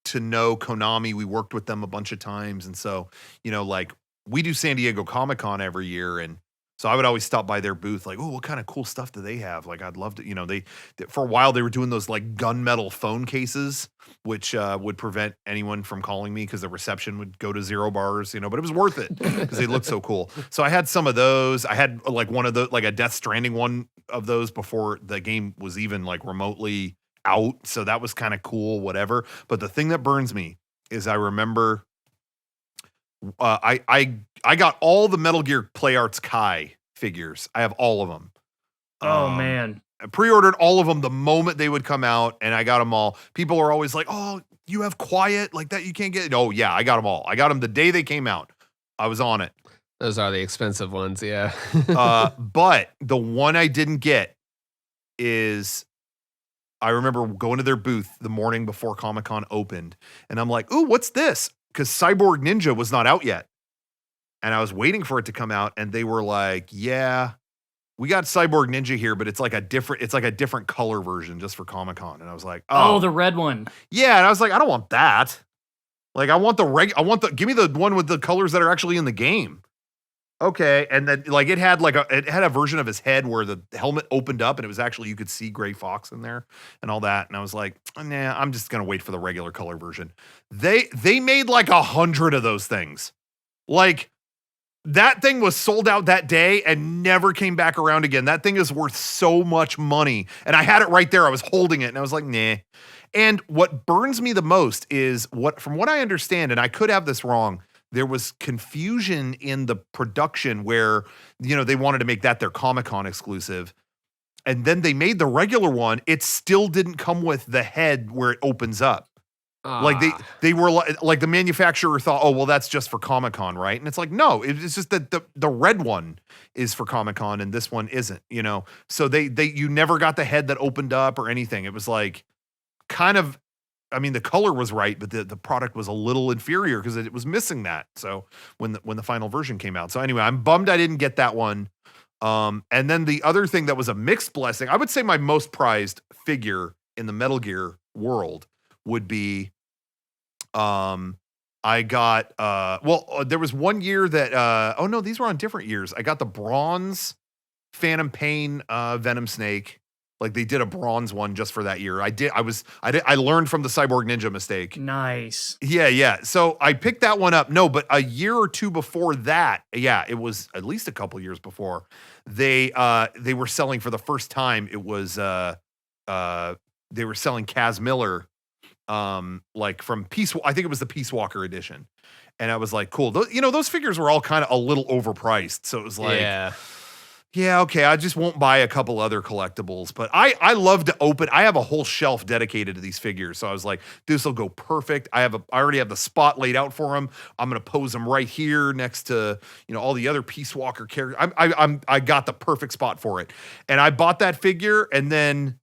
Speaker 3: to know Konami. We worked with them a bunch of times. And so, like we do San Diego Comic-Con every year. And so I would always stop by their booth, like, oh, what kind of cool stuff do they have? Like, I'd love to, they for a while they were doing those like gunmetal phone cases, which would prevent anyone from calling me because the reception would go to 0 bars, but it was worth it because they looked so cool. So I had some of those. I had like one of the, like a Death Stranding one of those before the game was even like remotely out. So that was kind of cool, whatever. But the thing that burns me is I remember I got all the Metal Gear Play Arts Kai figures. I have all of them.
Speaker 2: Oh, man.
Speaker 3: I pre-ordered all of them the moment they would come out, and I got them all. People are always like, oh, you have Quiet like that, you can't get it. Oh, yeah, I got them all. I got them the day they came out. I was on it.
Speaker 1: Those are the expensive ones, yeah.
Speaker 3: But the one I didn't get is, I remember going to their booth the morning before Comic-Con opened, and I'm like, ooh, what's this? Cyborg Ninja was not out yet. And I was waiting for it to come out, and they were like, yeah, we got Cyborg Ninja here, but it's like a different color version just for Comic-Con. And I was like,
Speaker 2: oh, the red one.
Speaker 3: Yeah, and I was like, I don't want that. Like, give me the one with the colors that are actually in the game. Okay, and then like it had a version of his head where the helmet opened up and it was actually, you could see Gray Fox in there and all that. And I was like, nah, I'm just gonna wait for the regular color version. They made like 100 of those things. Like, that thing was sold out that day and never came back around again. That thing is worth so much money. And I had it right there. I was holding it and I was like, nah. And what burns me the most is from what I understand, and I could have this wrong, there was confusion in the production where, they wanted to make that their Comic-Con exclusive. And then they made the regular one. It still didn't come with the head where it opens up. Like they were like the manufacturer thought, oh, well, that's just for Comic-Con, right? And it's like, no, it's just that the red one is for Comic-Con and this one isn't, So you never got the head that opened up or anything. It was like kind of, I mean, the color was right, but the product was a little inferior because it was missing that. So when the final version came out. So anyway, I'm bummed I didn't get that one. And then the other thing that was a mixed blessing, I would say my most prized figure in the Metal Gear world would be, I got, there was one year that, oh no, these were on different years. I got the bronze Phantom Pain, Venom Snake. Like they did a bronze one just for that year. I learned from the Cyborg Ninja mistake.
Speaker 2: Nice.
Speaker 3: Yeah. So I picked that one up. No, but a year or two before that, it was at least a couple years before, they were selling for the first time. It was, they were selling Kaz Miller, like from I think it was the Peace Walker edition. And I was like, cool. Those figures were all kind of a little overpriced. So it was like, yeah, okay, I just won't buy a couple other collectibles. But I love to open. I have a whole shelf dedicated to these figures. So I was like, this will go perfect. I already have the spot laid out for them. I'm going to pose them right here next to, all the other Peace Walker characters. I got the perfect spot for it. And I bought that figure, and then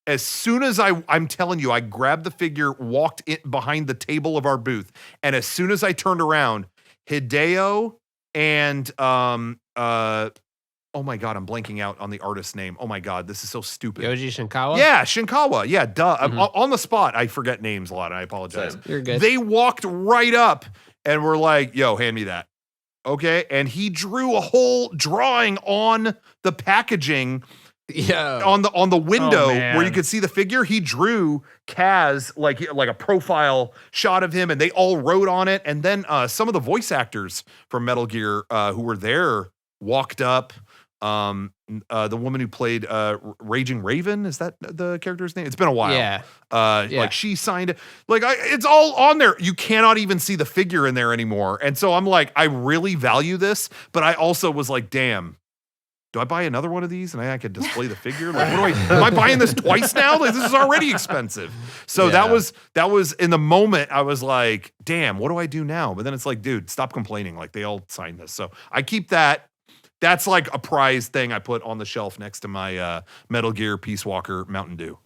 Speaker 3: as soon as I'm telling you, I grabbed the figure, walked in behind the table of our booth, and as soon as I turned around, Hideo and oh my God, I'm blanking out on the artist's name. Oh my God, this is so stupid.
Speaker 1: Yoji Shinkawa?
Speaker 3: Yeah, Shinkawa. Yeah, duh. On the spot, I forget names a lot, and I apologize.
Speaker 1: You're good.
Speaker 3: They walked right up and were like, yo, hand me that. Okay, and he drew a whole drawing on the packaging.
Speaker 1: Yeah,
Speaker 3: on the window where you could see the figure. He drew Kaz like a profile shot of him, and they all wrote on it. And then some of the voice actors from Metal Gear who were there walked up. The woman who played Raging Raven, is that the character's name? It's been a while.
Speaker 1: Yeah.
Speaker 3: Like she signed it. Like it's all on there. You cannot even see the figure in there anymore. And so I'm like, I really value this, but I also was like, damn. Do I buy another one of these and I could display the figure? Like, am I buying this twice now? Like, this is already expensive. So that was in the moment. I was like, damn, what do I do now? But then it's like, dude, stop complaining. Like they all signed this. So I keep that. That's like a prize thing I put on the shelf next to my Metal Gear Peace Walker Mountain Dew.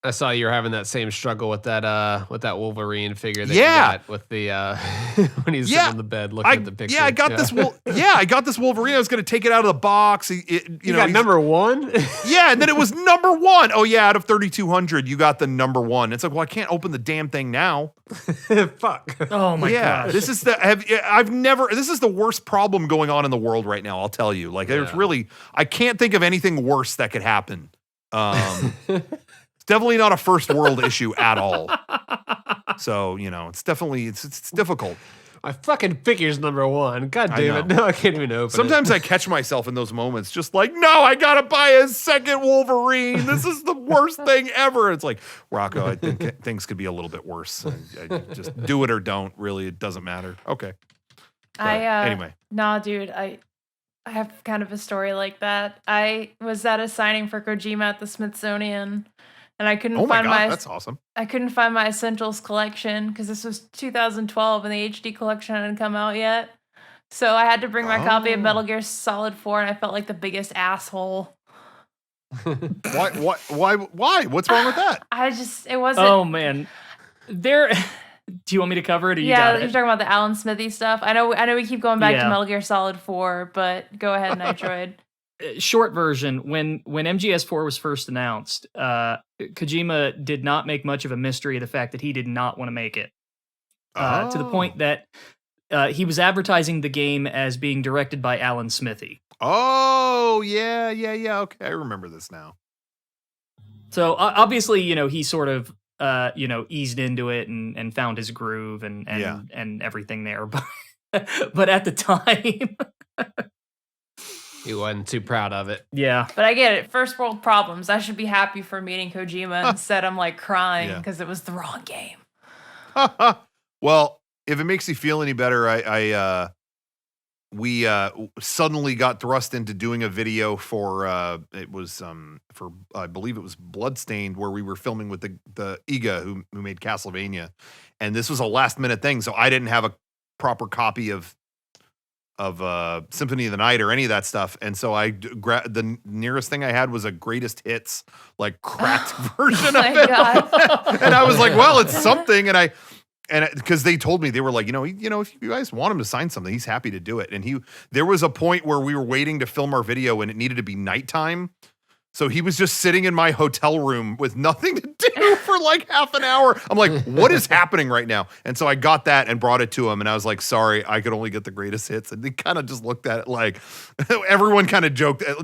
Speaker 1: I saw you were having that same struggle with that Wolverine figure that you got with the when he's sitting on the bed looking at the picture.
Speaker 3: Yeah, I got this. I got this Wolverine. I was going to take it out of the box. You
Speaker 1: got number one.
Speaker 3: Yeah, and then it was number one. Oh yeah, out of 3,200, you got the number one. It's like, well, I can't open the damn thing now.
Speaker 1: Fuck.
Speaker 2: Oh my gosh.
Speaker 3: This is This is the worst problem going on in the world right now. I'll tell you. Like, there's really, I can't think of anything worse that could happen. It's definitely not a first world issue at all. So, it's definitely, it's difficult.
Speaker 1: My fucking figure's number one. God damn it. No, I can't even open
Speaker 3: Sometimes
Speaker 1: it.
Speaker 3: I catch myself in those moments just like, no, I gotta buy a second Wolverine. This is the worst thing ever. It's like, Rocco, I think things could be a little bit worse. I just do it or don't. Really, it doesn't matter. Okay. Anyway.
Speaker 5: Nah, dude, I have kind of a story like that. I was at a signing for Kojima at the Smithsonian. And I couldn't find
Speaker 3: that's awesome.
Speaker 5: I couldn't find my Essentials collection because this was 2012 and the HD collection hadn't come out yet. So I had to bring my copy of Metal Gear Solid 4, and I felt like the biggest asshole.
Speaker 3: Why? What's wrong with that?
Speaker 5: It wasn't.
Speaker 2: Oh man, there Do you want me to cover it, or you
Speaker 5: Yeah,
Speaker 2: got
Speaker 5: you're
Speaker 2: it?
Speaker 5: talking about the Alan Smithy stuff. I know we keep going back to
Speaker 2: Yeah.
Speaker 5: Metal Gear Solid 4, but go ahead, Nitroid.
Speaker 2: Short version, when MGS4 was first announced, Kojima did not make much of a mystery of the fact that he did not want to make it. To the point that he was advertising the game as being directed by Alan Smithy.
Speaker 3: Oh, yeah. Okay, I remember this now.
Speaker 2: So obviously, he sort of eased into it and found his groove and everything there. But at the time,
Speaker 1: He wasn't too proud of it.
Speaker 2: yeah.
Speaker 5: But I get it. First world problems. I should be happy for meeting Kojima. Instead, I'm like crying because it was the wrong game.
Speaker 3: Well, if it makes you feel any better, we suddenly got thrust into doing a video for I believe it was Bloodstained, where we were filming with the Iga who made Castlevania, and this was a last minute thing, so I didn't have a proper copy of Symphony of the Night or any of that stuff, and so the nearest thing I had was a greatest hits like cracked version of it.
Speaker 5: God.
Speaker 3: And I was like, well, it's something, and because they told me, they were like, if you guys want him to sign something, he's happy to do it. And there was a point where we were waiting to film our video and it needed to be nighttime. So he was just sitting in my hotel room with nothing to do for like half an hour. I'm like, what is happening right now? And so I got that and brought it to him. And I was like, sorry, I could only get the greatest hits. And they kind of just looked at it like, everyone kind of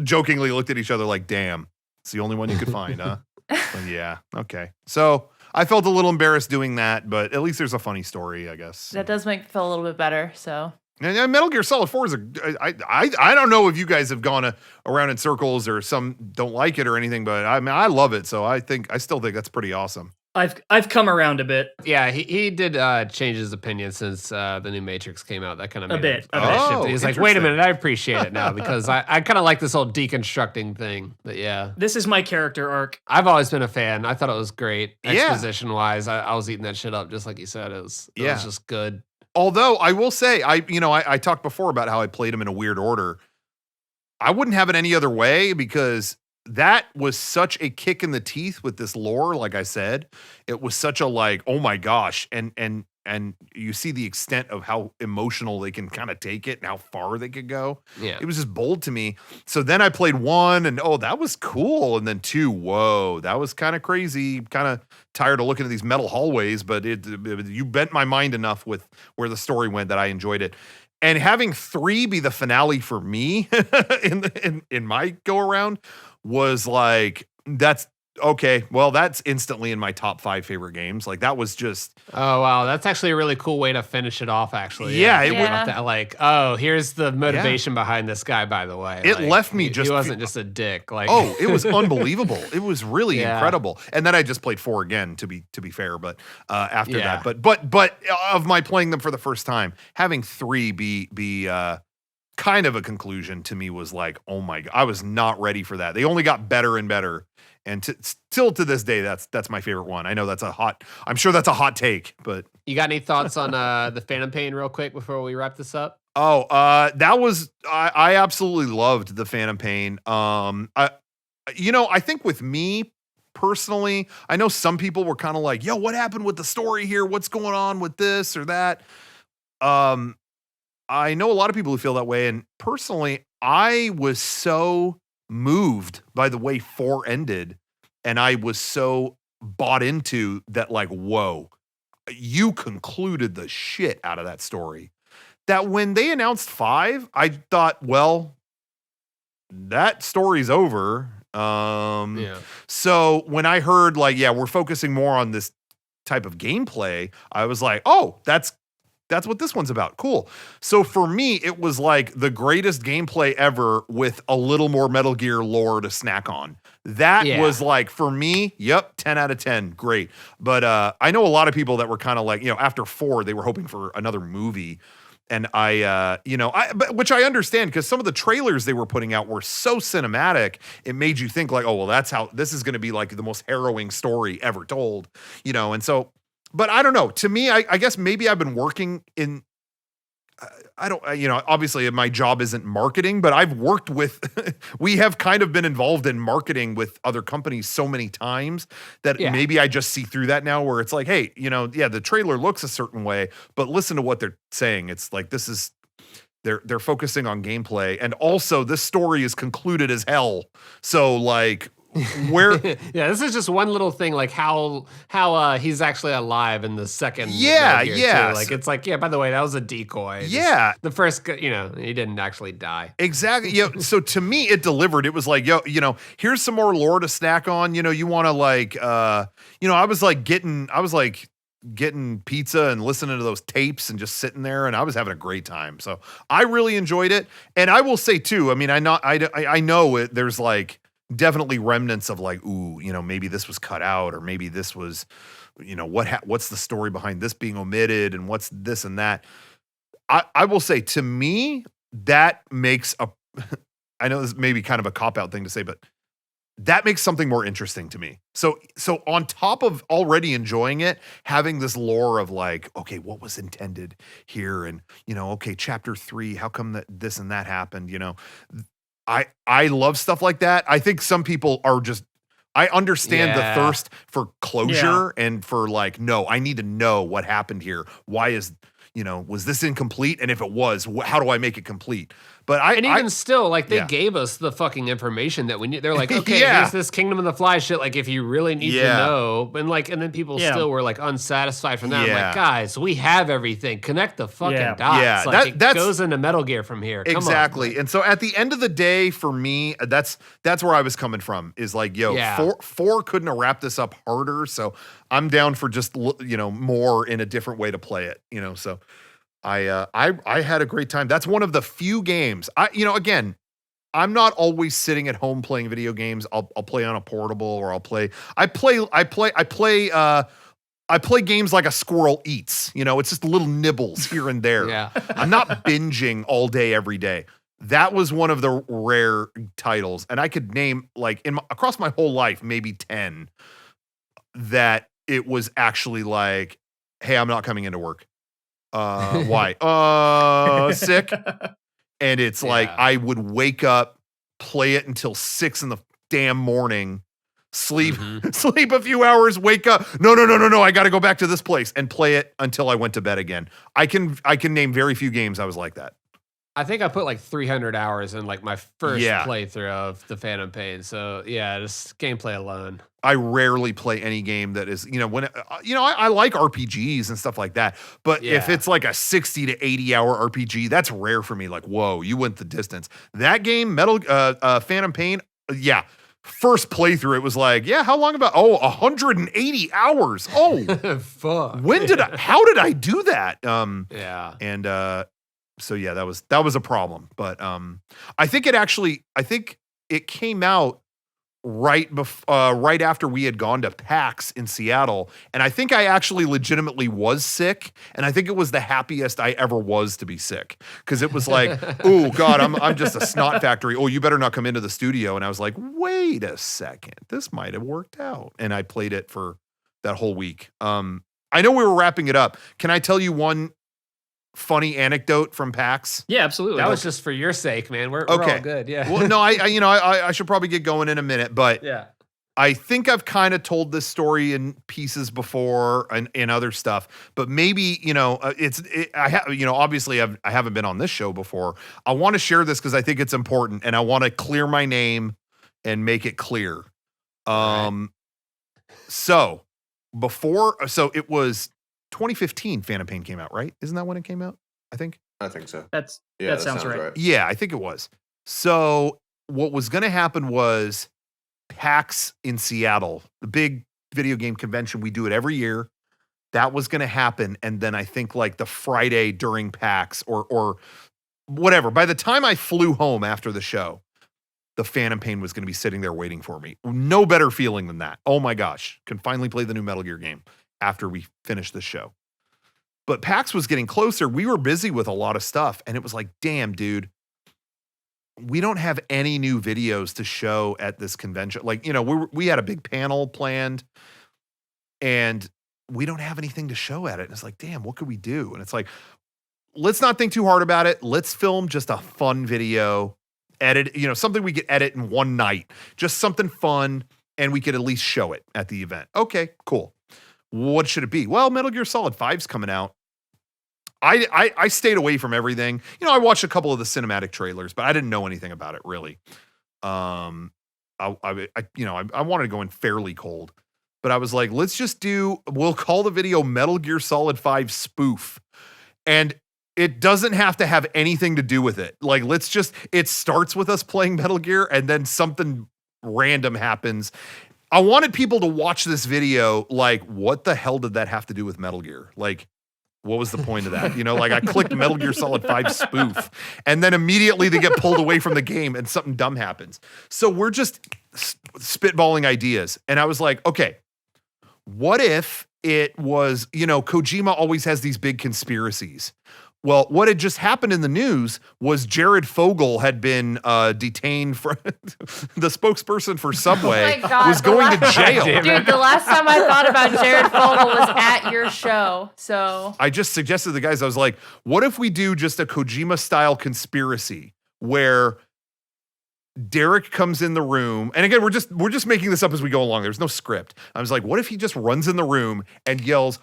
Speaker 3: jokingly looked at each other like, damn, it's the only one you could find, huh? But yeah, okay. So I felt a little embarrassed doing that, but at least there's a funny story, I guess.
Speaker 5: That does make me feel a little bit better, so.
Speaker 3: And Metal Gear Solid 4 is I don't know if you guys have gone around in circles or some don't like it or anything, but I mean, I love it. So I still think that's pretty awesome.
Speaker 2: I've come around a bit.
Speaker 1: Yeah, he did change his opinion since the new Matrix came out. That kind of
Speaker 2: A bit.
Speaker 1: He's like, wait a minute, I appreciate it now because I kind of like this whole deconstructing thing. But yeah,
Speaker 2: This is my character arc.
Speaker 1: I've always been a fan. I thought it was great exposition wise. I was eating that shit up just like you said. It was just good.
Speaker 3: Although I will say, I talked before about how I played them in a weird order. I wouldn't have it any other way because that was such a kick in the teeth with this lore. Like I said, it was such a like, oh my gosh. And you see the extent of how emotional they can kind of take it and how far they could go.
Speaker 1: Yeah.
Speaker 3: It was just bold to me. So then I played 1 and that was cool. And then 2, whoa, that was kind of crazy. Kind of tired of looking at these metal hallways, but you bent my mind enough with where the story went that I enjoyed it. And having 3 be the finale for me in my go around was like, that's okay. Well, that's instantly in my top 5 favorite games. Like that was just.
Speaker 1: Oh wow, that's actually a really cool way to finish it off. Actually,
Speaker 3: Yeah,
Speaker 1: it
Speaker 3: it
Speaker 5: would-
Speaker 1: that, like, oh, here's the motivation behind this guy. By the way,
Speaker 3: It
Speaker 1: Like,
Speaker 3: left me
Speaker 1: he
Speaker 3: just
Speaker 1: wasn't just a dick. Like,
Speaker 3: Oh, it was unbelievable. It was really
Speaker 1: Yeah.
Speaker 3: incredible. And then I just played 4 again to be fair, but after
Speaker 1: Yeah.
Speaker 3: that, but of my playing them for the first time, having 3 be kind of a conclusion to me was like, oh my God, I was not ready for that. They only got better and better. And still to this day, that's my favorite one. I know I'm sure that's a hot take, but
Speaker 1: you got any thoughts on the Phantom Pain real quick before we wrap this up?
Speaker 3: that was I absolutely loved the Phantom Pain. I think with me personally, I know some people were kind of like, yo, what happened with the story here? What's going on with this or that? I know a lot of people who feel that way. And personally, I was so moved by the way 4 ended. And I was so bought into that, like, whoa, you concluded the shit out of that story. That when they announced 5, I thought, well, that story's over. So when I heard like, yeah, we're focusing more on this type of gameplay, I was like, oh, that's what this one's about. Cool. So for me, it was like the greatest gameplay ever with a little more Metal Gear lore to snack on. That was like, for me, yep, 10 out of 10. Great. But I know a lot of people that were kind of like, after 4, they were hoping for another movie. And which I understand because some of the trailers they were putting out were so cinematic, it made you think like, oh, well, that's how this is going to be like the most harrowing story ever told, and so, but I don't know. To me, I guess maybe I've been working in I don't, obviously my job isn't marketing, but I've worked with, we have kind of been involved in marketing with other companies so many times that maybe I just see through that now where it's like, hey, the trailer looks a certain way, but listen to what they're saying. It's like, they're focusing on gameplay. And also this story is concluded as hell. So like, where
Speaker 1: this is just one little thing, like how he's actually alive in the second too. Like it's like, by the way, that was a decoy. The first, he didn't actually die.
Speaker 3: Exactly. So to me it delivered. It was like, here's some more lore to snack on. You want to like I was getting pizza and listening to those tapes and just sitting there, and I was having a great time. So I really enjoyed it. And I will say too, I mean, I know it, there's like definitely remnants of like, ooh, maybe this was cut out, or maybe this was, what's the story behind this being omitted, and what's this and that. I will say, to me, that makes I know this may be kind of a cop-out thing to say, but that makes something more interesting to me. So on top of already enjoying it, having this lore of like, okay, what was intended here? And, okay, chapter 3, how come that this and that happened? I love stuff like that. I think some people are just, I understand the thirst for closure and for like, no, I need to know what happened here. Why is, was this incomplete? And if it was, how do I make it complete? But
Speaker 1: even still, like, they gave us the fucking information that we need. They're like, okay, here's this Kingdom of the Fly shit. Like, if you really need to know, and then people still were like unsatisfied from that. I'm like, guys, we have everything. Connect the fucking dots.
Speaker 3: Yeah,
Speaker 1: like, it goes into Metal Gear from here. Come
Speaker 3: exactly.
Speaker 1: on.
Speaker 3: And so at the end of the day, for me, that's where I was coming from. Is like, four couldn't have wrapped this up harder. So I'm down for just more in a different way to play it. So. I had a great time. That's one of the few games. Again, I'm not always sitting at home playing video games. I'll play on a portable, or I play games like a squirrel eats. It's just little nibbles here and there. I'm not binging all day every day. That was one of the rare titles, and I could name like across my whole life maybe 10 that it was actually like, hey, I'm not coming into work. Why? Sick. And it's like, I would wake up, play it until 6 in the damn morning, sleep a few hours, wake up. No. I got to go back to this place and play it until I went to bed again. I can name very few games I was like that.
Speaker 1: I think I put like 300 hours in like my first playthrough of the Phantom Pain. So just gameplay alone.
Speaker 3: I rarely play any game that is, I like RPGs and stuff like that. But if it's like a 60 to 80 hour RPG, that's rare for me. Like, whoa, you went the distance. That game, Phantom Pain, first playthrough, it was like, how long about? 180 hours. Oh,
Speaker 1: fuck.
Speaker 3: How did I do that? So that was a problem. But I think it came out right after we had gone to PAX in Seattle, and I think I actually legitimately was sick, and I think it was the happiest I ever was to be sick, because it was like, oh God, I'm just a snot factory. Oh, you better not come into the studio. And I was like, wait a second, this might have worked out, and I played it for that whole week. I know we were wrapping it up. Can I tell you one funny anecdote from PAX?
Speaker 2: Yeah, absolutely.
Speaker 1: That was just for your sake, man. We're all good. Yeah.
Speaker 3: Well, no, I should probably get going in a minute, but I think I've kind of told this story in pieces before and other stuff, but maybe, obviously I haven't been on this show before. I want to share this because I think it's important, and I want to clear my name and make it clear. So it was 2015 Phantom Pain came out, right? Isn't that when it came out? I think
Speaker 4: so.
Speaker 2: That sounds right.
Speaker 3: Yeah, I think it was. So what was going to happen was PAX in Seattle, the big video game convention. We do it every year. That was going to happen. And then I think like the Friday during PAX or whatever, by the time I flew home after the show, the Phantom Pain was going to be sitting there waiting for me. No better feeling than that. Oh my gosh. Can finally play the new Metal Gear game after we finished the show. But PAX was getting closer. We were busy with a lot of stuff. And it was like, damn, dude, we don't have any new videos to show at this convention. Like, we had a big panel planned and we don't have anything to show at it. And it's like, damn, what could we do? And it's like, let's not think too hard about it. Let's film just a fun video, edit, something we could edit in one night, just something fun, and we could at least show it at the event. Okay, cool. What should it be? Well, Metal Gear Solid 5's coming out. I stayed away from everything. I watched a couple of the cinematic trailers, but I didn't know anything about it really. I wanted to go in fairly cold, but I was like, we'll call the video Metal Gear Solid 5 spoof. And it doesn't have to have anything to do with it. Like, it starts with us playing Metal Gear and then something random happens. I wanted people to watch this video like, what the hell did that have to do with Metal Gear? Like, what was the point of that? I clicked Metal Gear Solid 5 spoof, and then immediately they get pulled away from the game and something dumb happens. So we're just spitballing ideas. And I was like, okay, what if it was, Kojima always has these big conspiracies. Well, what had just happened in the news was Jared Fogle had been detained for the spokesperson for Subway was going to jail.
Speaker 5: Dude, the last time I thought about Jared Fogle was at your show. So
Speaker 3: I just suggested to the guys, I was like, what if we do just a Kojima style conspiracy where Derek comes in the room, and again, we're just making this up as we go along. There's no script. I was like, what if he just runs in the room and yells,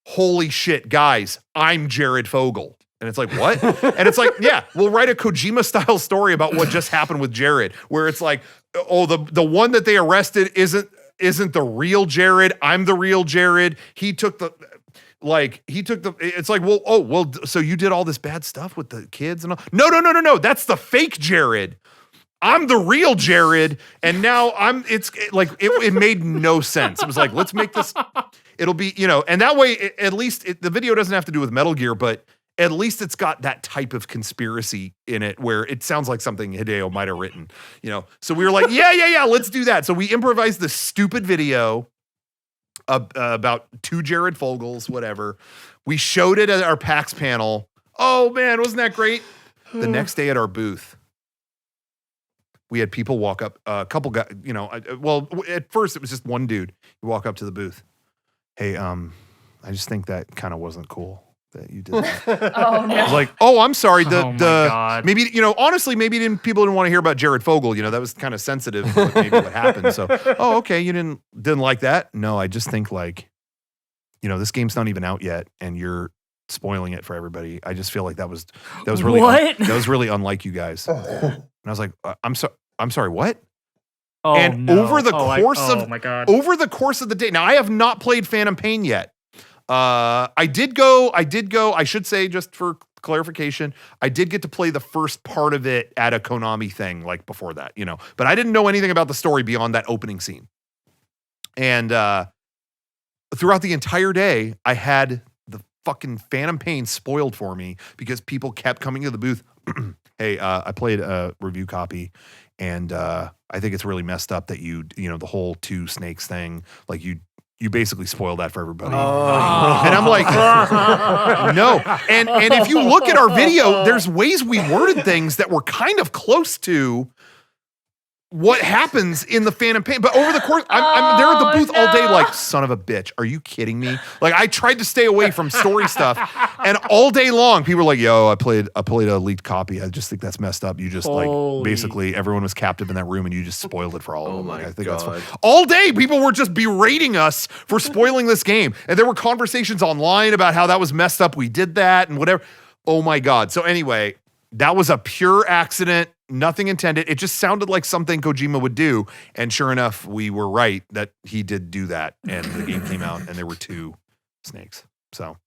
Speaker 3: "Holy shit, guys, I'm Jared Fogle." And it's like, what? And it's like, yeah, we'll write a Kojima style story about what just happened with Jared, where it's like, oh, the one that they arrested isn't the real Jared. I'm the real Jared. It's like, well, so you did all this bad stuff with the kids and all. No. That's the fake Jared. I'm the real Jared. And now it made no sense. It was like, let's make this, it'll be, and that way, at least the video doesn't have to do with Metal Gear, but at least it's got that type of conspiracy in it where it sounds like something Hideo might have written, So we were like, yeah, let's do that. So we improvised this stupid video about two Jared Fogles, whatever. We showed it at our PAX panel. Oh man, wasn't that great? The next day at our booth, we had people walk up, a couple guys, at first it was just one dude. You walk up to the booth. Hey, I just think that kind of wasn't cool that you did that.
Speaker 5: Oh no.
Speaker 3: I was like, oh, I'm sorry.
Speaker 2: God.
Speaker 3: Maybe, honestly, people didn't want to hear about Jared Fogle. That was kind of sensitive to what happened. So, oh, okay. You didn't like that? No, I just think this game's not even out yet and you're spoiling it for everybody. I just feel like that was really, that was really unlike you guys. And I was like, I'm sorry, what?
Speaker 2: Oh,
Speaker 3: and
Speaker 2: no.
Speaker 3: over the
Speaker 2: over
Speaker 3: the course of the day, now I have not played Phantom Pain yet. I did go, I should say, just for clarification, I did get to play the first part of it at a Konami thing, like before that, but I didn't know anything about the story beyond that opening scene. And throughout the entire day, I had the fucking Phantom Pain spoiled for me because people kept coming to the booth. Hey, I played a review copy and I think it's really messed up that the whole two snakes thing, like you basically spoiled that for everybody. Oh. And I'm like, no. And if you look at our video, there's ways we worded things that were kind of close to what happens in the Phantom Pain. But over the course, I'm there at the booth all day like, son of a bitch, are you kidding me? Like, I tried to stay away from story stuff. And all day long, people were like, yo, I played a leaked copy. I just think that's messed up. You just basically everyone was captive in that room and you just spoiled it for all of them.
Speaker 4: My
Speaker 3: I think
Speaker 4: God.
Speaker 3: that's all day, people were just berating us for spoiling this game. And there were conversations online about how that was messed up. We did that and whatever. Oh my God. So anyway, that was a pure accident. Nothing intended. It just sounded like something Kojima would do. And sure enough, we were right that he did do that. And the game came out and there were two snakes. So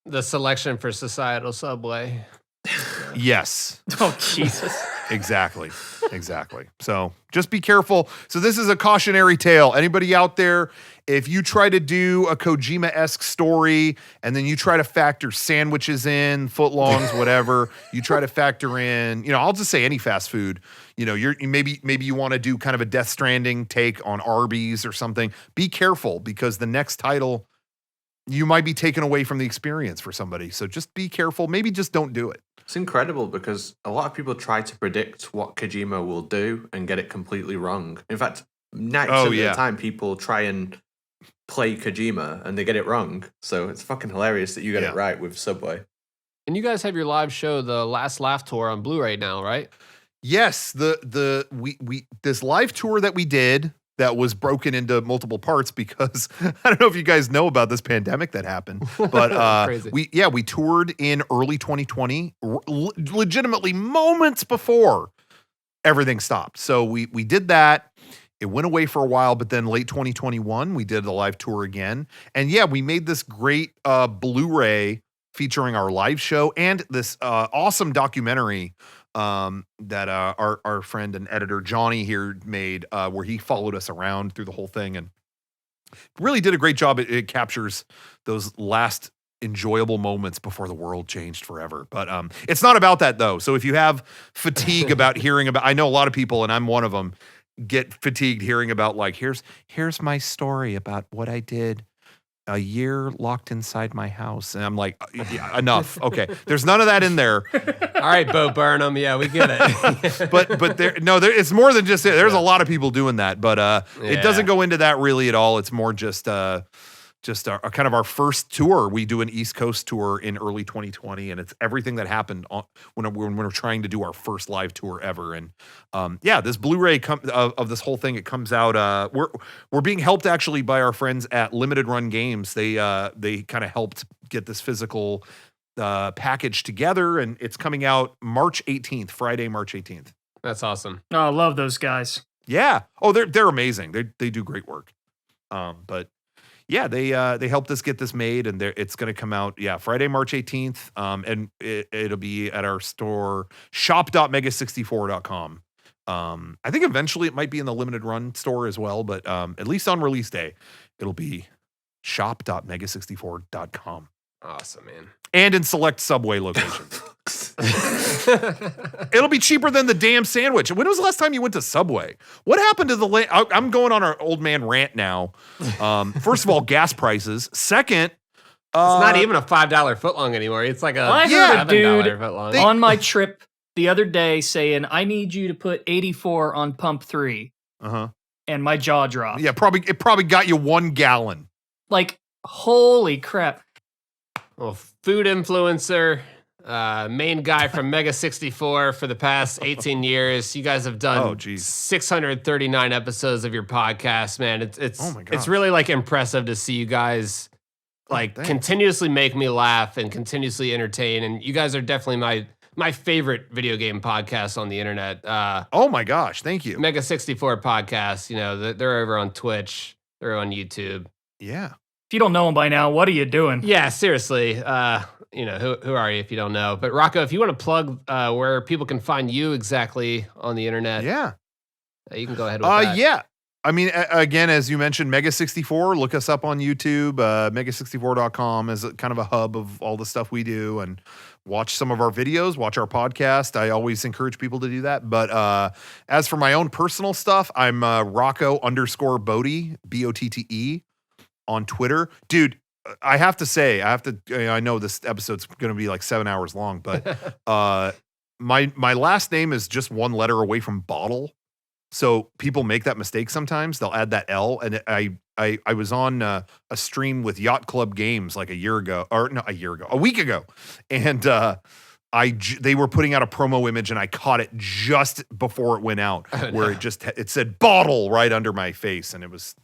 Speaker 1: the selection for societal Subway.
Speaker 3: Yes.
Speaker 2: Oh, Jesus.
Speaker 3: Exactly. So just be careful. So this is a cautionary tale. Anybody out there, if you try to do a Kojima-esque story and then you try to factor sandwiches in, footlongs, whatever, you try to factor in, I'll just say any fast food, maybe you want to do kind of a Death Stranding take on Arby's or something. Be careful because the next title, you might be taken away from the experience for somebody. So just be careful. Maybe just don't do it.
Speaker 4: It's incredible because a lot of people try to predict what Kojima will do and get it completely wrong. In fact, 90% of the time people try and play Kojima and they get it wrong. So it's fucking hilarious that you get it right with Subway.
Speaker 1: And you guys have your live show, the Last Laugh Tour, on Blu-ray now, right?
Speaker 3: Yes, we this live tour that we did that was broken into multiple parts because I don't know if you guys know about this pandemic that happened, but we toured in early 2020, legitimately moments before everything stopped. So we did that. It went away for a while, but then late 2021, we did the live tour again. And yeah, we made this great Blu-ray featuring our live show and this awesome documentary that our friend and editor Johnny here made, where he followed us around through the whole thing and really did a great job. It captures those last enjoyable moments before the world changed forever. But it's not about that though. So if you have fatigue about hearing about, I know a lot of people, and I'm one of them, get fatigued hearing about like, here's my story about what I did a year locked inside my house. And I'm like, yeah, enough. Okay. There's none of that in there.
Speaker 1: All right, Bo Burnham. Yeah, we get it.
Speaker 3: but it's more than just it. There's a lot of people doing that, but it doesn't go into that really at all. It's more just our kind of our first tour. We do an East Coast tour in early 2020, and it's everything that happened when we're trying to do our first live tour ever. And this Blu-ray of this whole thing, it comes out. We're being helped actually by our friends at Limited Run Games. They kind of helped get this physical package together, and it's coming out March 18th, Friday, March 18th.
Speaker 1: That's awesome.
Speaker 2: Oh, I love those guys.
Speaker 3: Yeah. Oh, they're amazing. They do great work. But yeah, they helped us get this made, and it's going to come out, Friday, March 18th, and it'll be at our store, shop.mega64.com. I think eventually it might be in the Limited Run store as well, but at least on release day, it'll be shop.mega64.com.
Speaker 1: Awesome, man.
Speaker 3: And in select Subway locations. It'll be cheaper than the damn sandwich. When was the last time you went to Subway? What happened to I'm going on our old man rant now. First of all, gas prices. Second,
Speaker 1: it's not even a $5 footlong anymore. It's like a
Speaker 2: $7
Speaker 1: footlong.
Speaker 2: On my trip the other day saying, I need you to put 84 on pump 3.
Speaker 3: Uh-huh.
Speaker 2: And my jaw dropped.
Speaker 3: Yeah, it probably got you 1 gallon.
Speaker 2: Like, holy crap.
Speaker 1: Well, food influencer, main guy from Mega64 for the past 18 years. You guys have done 639 episodes of your podcast, man. It's really like impressive to see you guys continuously make me laugh and continuously entertain. And you guys are definitely my favorite video game podcast on the internet.
Speaker 3: Oh my gosh, thank you.
Speaker 1: Mega64 podcast, they're over on Twitch, they're on YouTube.
Speaker 3: Yeah.
Speaker 2: If you don't know them by now, what are you doing?
Speaker 1: Yeah, seriously. Who are you if you don't know? But Rocco, if you want to plug where people can find you exactly on the internet, you can go ahead with that.
Speaker 3: Yeah. I mean, again, as you mentioned, Mega64, look us up on YouTube. Mega64.com is kind of a hub of all the stuff we do, and watch some of our videos, watch our podcast. I always encourage people to do that. But as for my own personal stuff, I'm Rocco_Botte, Botte, on Twitter. Dude, I have to say, I know this episode's going to be like 7 hours long, but my last name is just one letter away from bottle. So people make that mistake sometimes. They'll add that L. And I was on a stream with Yacht Club Games like a week ago. And they were putting out a promo image, and I caught it just before it went out, where it said bottle right under my face, and it was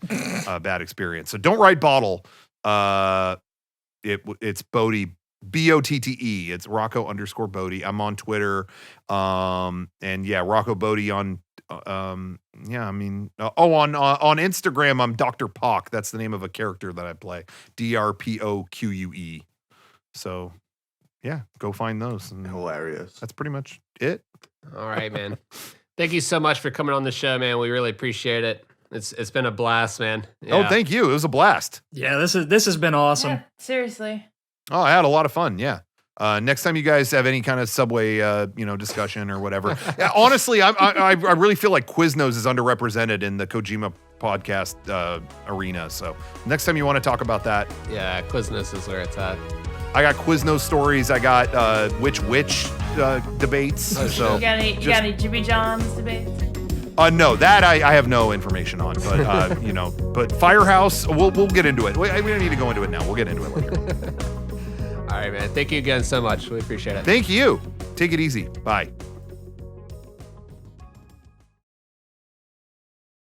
Speaker 3: a bad experience. So don't write bottle. It's Botte, Botte. It's Rocco_Botte. I'm on Twitter. And Rocco Botte on on Instagram, I'm Dr. Pock. That's the name of a character that I play. DRPOQUE. So yeah, go find those. And
Speaker 4: hilarious.
Speaker 3: That's pretty much it.
Speaker 1: All right, man. Thank you so much for coming on the show, man. We really appreciate it. It's been a blast, man. Yeah.
Speaker 3: Oh, thank you. It was a blast.
Speaker 2: Yeah, this has been awesome.
Speaker 5: Yeah, seriously.
Speaker 3: Oh, I had a lot of fun. Yeah. Next time you guys have any kind of Subway, discussion or whatever. Honestly, I really feel like Quiznos is underrepresented in the Kojima podcast arena. So next time you want to talk about that,
Speaker 1: Quiznos is where it's at.
Speaker 3: I got Quiznos stories. I got which debates.
Speaker 5: You got any Jimmy John's debates?
Speaker 3: No, that I have no information on. But but Firehouse, we'll get into it. We don't need to go into it now. We'll get into it later.
Speaker 1: All right, man. Thank you again so much. We appreciate it.
Speaker 3: Thank you. Take it easy. Bye.